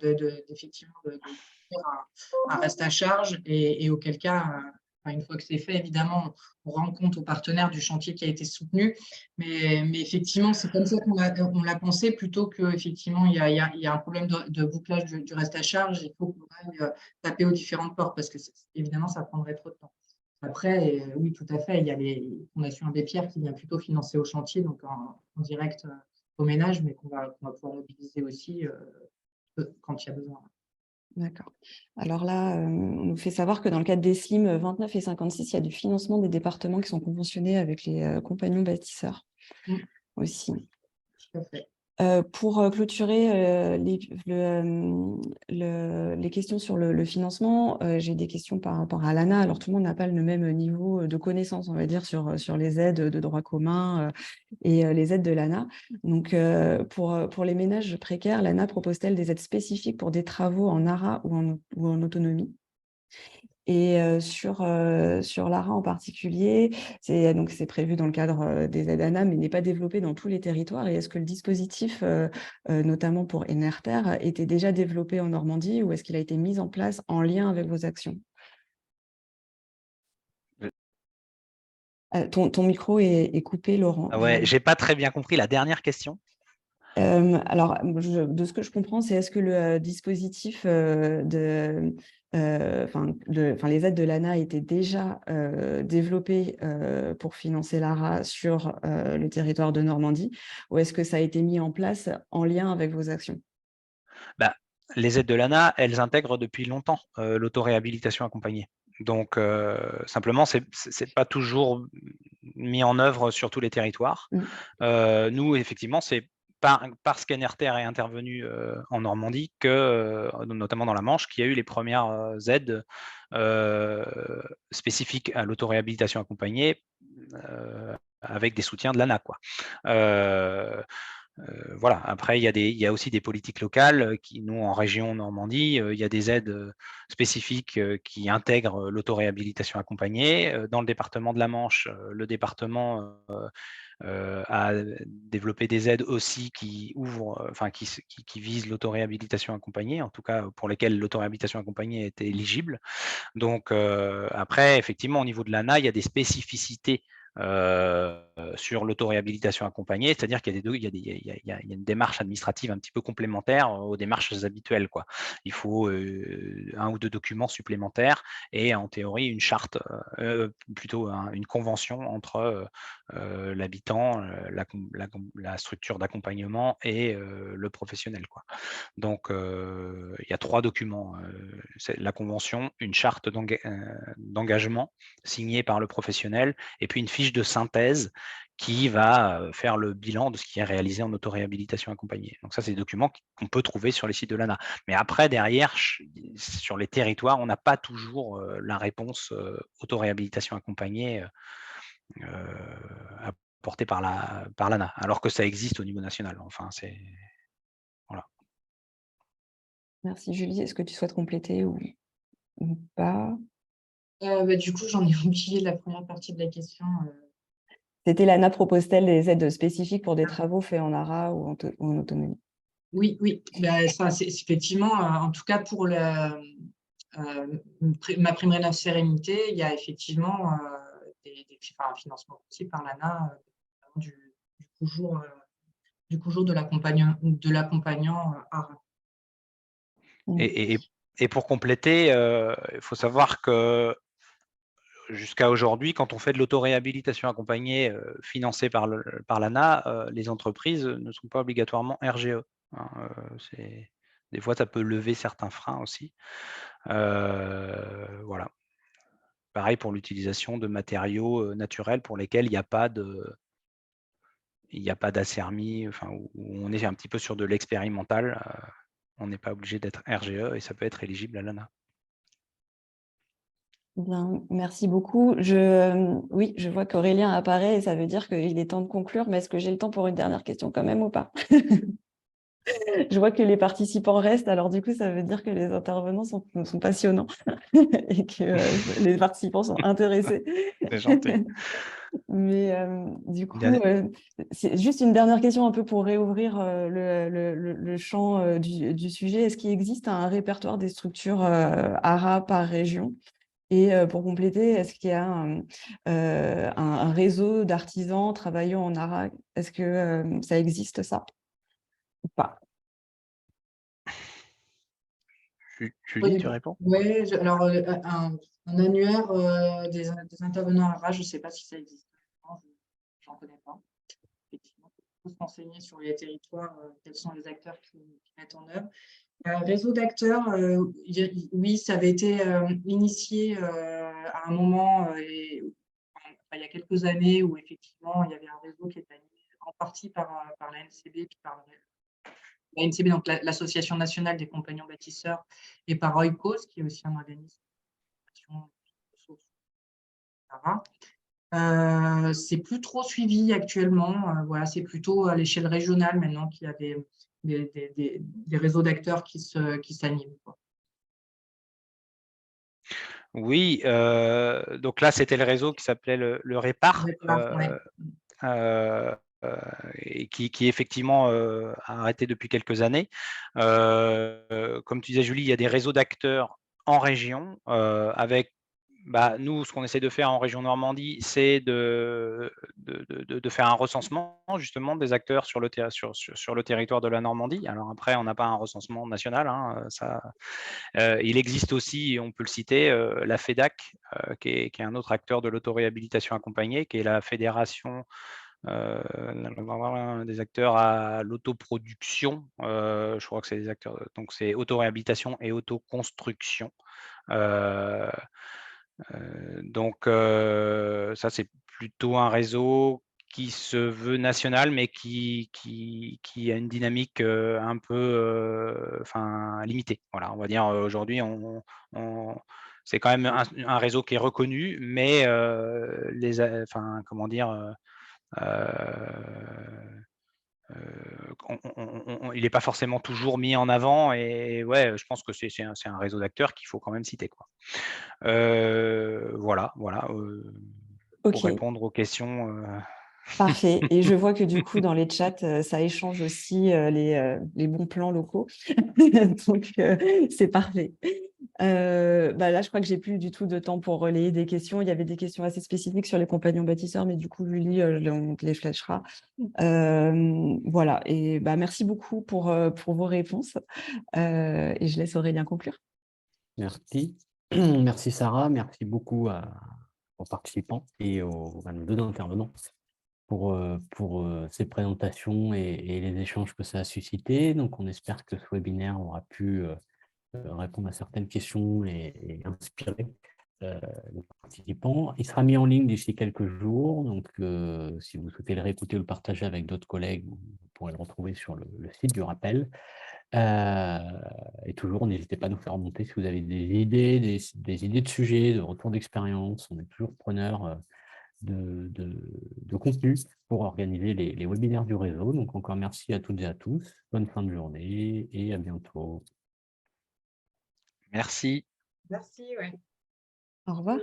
effectivement de faire un reste à charge et auquel cas, une fois que c'est fait, évidemment, on rend compte aux partenaires du chantier qui a été soutenu. Mais effectivement, c'est comme ça qu'on l'a pensé, plutôt qu'effectivement, il y a un problème de bouclage du reste à charge. Il faut qu'on aille taper aux différentes portes parce que, évidemment, ça prendrait trop de temps. Après, oui, tout à fait, il y a les fondations Abbé Pierre qui viennent plutôt financer au chantier, donc en direct au ménage, mais qu'on va pouvoir mobiliser aussi quand il y a besoin. D'accord. Alors là, on nous fait savoir que dans le cadre des SLIM 29 et 56, il y a du financement des départements qui sont conventionnés avec les compagnons bâtisseurs aussi. Tout à fait. Pour clôturer les questions sur le financement, j'ai des questions par rapport à l'ANA. Alors, tout le monde n'a pas le même niveau de connaissance, on va dire, sur les aides de droit commun et les aides de l'ANA. Donc, pour les ménages précaires, l'ANA propose-t-elle des aides spécifiques pour des travaux en ARA ou en autonomie? Et sur l'ARA en particulier, c'est prévu dans le cadre des aides ANA, mais n'est pas développé dans tous les territoires. Et est-ce que le dispositif, notamment pour Enerter, était déjà développé en Normandie ou est-ce qu'il a été mis en place en lien avec vos actions? Ton micro est coupé, Laurent. Ah ouais, j'ai pas très bien compris la dernière question. Alors, de ce que je comprends, c'est est-ce que le dispositif les aides de l'ANA étaient déjà développées pour financer l'ARA sur le territoire de Normandie, ou est-ce que ça a été mis en place en lien avec vos actions? Bah, les aides de l'ANA, elles intègrent depuis longtemps l'autoréhabilitation accompagnée. Donc, simplement, c'est pas toujours mis en œuvre sur tous les territoires. Nous, effectivement, c'est parce qu'Enerter est intervenu en Normandie, notamment dans la Manche, qu'il y a eu les premières aides spécifiques à l'autoréhabilitation accompagnée avec des soutiens de l'ANA, quoi. Voilà. Après, il y a aussi des politiques locales qui, nous, en région Normandie, il y a des aides spécifiques qui intègrent l'autoréhabilitation accompagnée. Dans le département de la Manche, le département a développé des aides aussi qui visent l'autoréhabilitation accompagnée, en tout cas pour lesquelles l'autoréhabilitation accompagnée était éligible. Donc après, effectivement, au niveau de l'ANA, il y a des spécificités sur l'autoréhabilitation accompagnée, c'est-à-dire qu'il y a une démarche administrative un petit peu complémentaire aux démarches habituelles, quoi. Il faut 1 ou 2 documents supplémentaires et en théorie une charte, plutôt une convention entre l'habitant, la structure d'accompagnement et le professionnel, quoi. Donc il y a 3 documents, c'est la convention, une charte d'engagement signée par le professionnel et puis une fiche de synthèse qui va faire le bilan de ce qui est réalisé en autoréhabilitation accompagnée. Donc ça, c'est des documents qu'on peut trouver sur les sites de l'ANA. Mais après, derrière, sur les territoires, on n'a pas toujours la réponse autoréhabilitation accompagnée apportée par l'ANA, alors que ça existe au niveau national. Enfin, c'est... Voilà. Merci Julie. Est-ce que tu souhaites compléter ou pas? Du coup, j'en ai oublié la première partie de la question. C'était l'ANA propose-t-elle des aides spécifiques pour des travaux faits en ARA ou en autonomie? Oui, oui. Ça, c'est effectivement, en tout cas pour ma prime Rénov Sérénité, il y a effectivement un financement possible par l'ANA du jour de l'accompagnant ARA. Et pour compléter, il faut savoir que jusqu'à aujourd'hui, quand on fait de l'autoréhabilitation accompagnée financée par l'ANA, les entreprises ne sont pas obligatoirement RGE. Hein, des fois, ça peut lever certains freins aussi. Voilà. Pareil pour l'utilisation de matériaux naturels pour lesquels il n'y a pas d'assermi, où on est un petit peu sur de l'expérimental. On n'est pas obligé d'être RGE et ça peut être éligible à l'ANA. Bien, merci beaucoup. Oui, je vois qu'Aurélien apparaît et ça veut dire qu'il est temps de conclure, mais est-ce que j'ai le temps pour une dernière question quand même ou pas? Je vois que les participants restent, alors du coup, ça veut dire que les intervenants sont passionnants et que les participants sont intéressés. C'est gentil. Mais du coup, c'est juste une dernière question un peu pour réouvrir le champ du sujet. Est-ce qu'il existe un répertoire des structures ARA par région? Et pour compléter, est-ce qu'il y a un réseau d'artisans travaillant en ARA? Est-ce que ça existe, ça, ou pas? Julie, tu réponds? Oui, alors un annuaire des intervenants ARA, je ne sais pas si ça existe. Je n'en connais pas. Effectivement, il faut se renseigner sur les territoires, quels sont les acteurs qui mettent en œuvre. Réseau d'acteurs, oui, ça avait été initié à un moment, il y a quelques années, où effectivement, il y avait un réseau qui était animé en partie par la NCB, puis par la NCB, donc l'Association nationale des compagnons bâtisseurs, et par Oikos, qui est aussi un organisme. C'est plus trop suivi actuellement. Voilà, c'est plutôt à l'échelle régionale maintenant qu'il y a des réseaux d'acteurs qui s'animent. Oui, donc là, c'était le réseau qui s'appelait le Répar, et qui effectivement a arrêté depuis quelques années. Comme tu disais, Julie, il y a des réseaux d'acteurs en région avec nous, ce qu'on essaie de faire en région Normandie, c'est de faire un recensement justement des acteurs sur le territoire de la Normandie. Alors après, on n'a pas un recensement national, hein, il existe aussi, on peut le citer, la FEDAC, qui est un autre acteur de l'autoréhabilitation accompagnée, qui est la fédération des acteurs à l'autoproduction. Je crois que c'est des acteurs, donc c'est autoréhabilitation et autoconstruction. Donc ça, c'est plutôt un réseau qui se veut national, mais qui a une dynamique un peu limitée. Voilà, on va dire aujourd'hui, c'est quand même un réseau qui est reconnu, mais comment dire, il n'est pas forcément toujours mis en avant, et ouais, je pense que c'est un réseau d'acteurs qu'il faut quand même citer, quoi. Voilà, pour répondre aux questions. Parfait. Et je vois que du coup, dans les chats, ça échange aussi les bons plans locaux. Donc, c'est parfait. Là, je crois que j'ai plus du tout de temps pour relayer des questions. Il y avait des questions assez spécifiques sur les compagnons bâtisseurs, mais du coup, Julie, on te les flashera. Voilà. Et merci beaucoup pour vos réponses. Et je laisse Aurélien conclure. Merci. Merci Sarah, merci beaucoup aux participants et à nos deux intervenants pour ces présentations et les échanges que ça a suscité. Donc, on espère que ce webinaire aura pu répondre à certaines questions et inspirer les participants. Il sera mis en ligne d'ici quelques jours. Donc, si vous souhaitez le réécouter ou le partager avec d'autres collègues, vous pourrez le retrouver sur le site du rappel. Et toujours, n'hésitez pas à nous faire remonter si vous avez des idées, des idées de sujets, de retours d'expérience. On est toujours preneurs de contenu pour organiser les webinaires du réseau. Donc encore merci à toutes et à tous. Bonne fin de journée et à bientôt. Merci. Merci, ouais. Au revoir.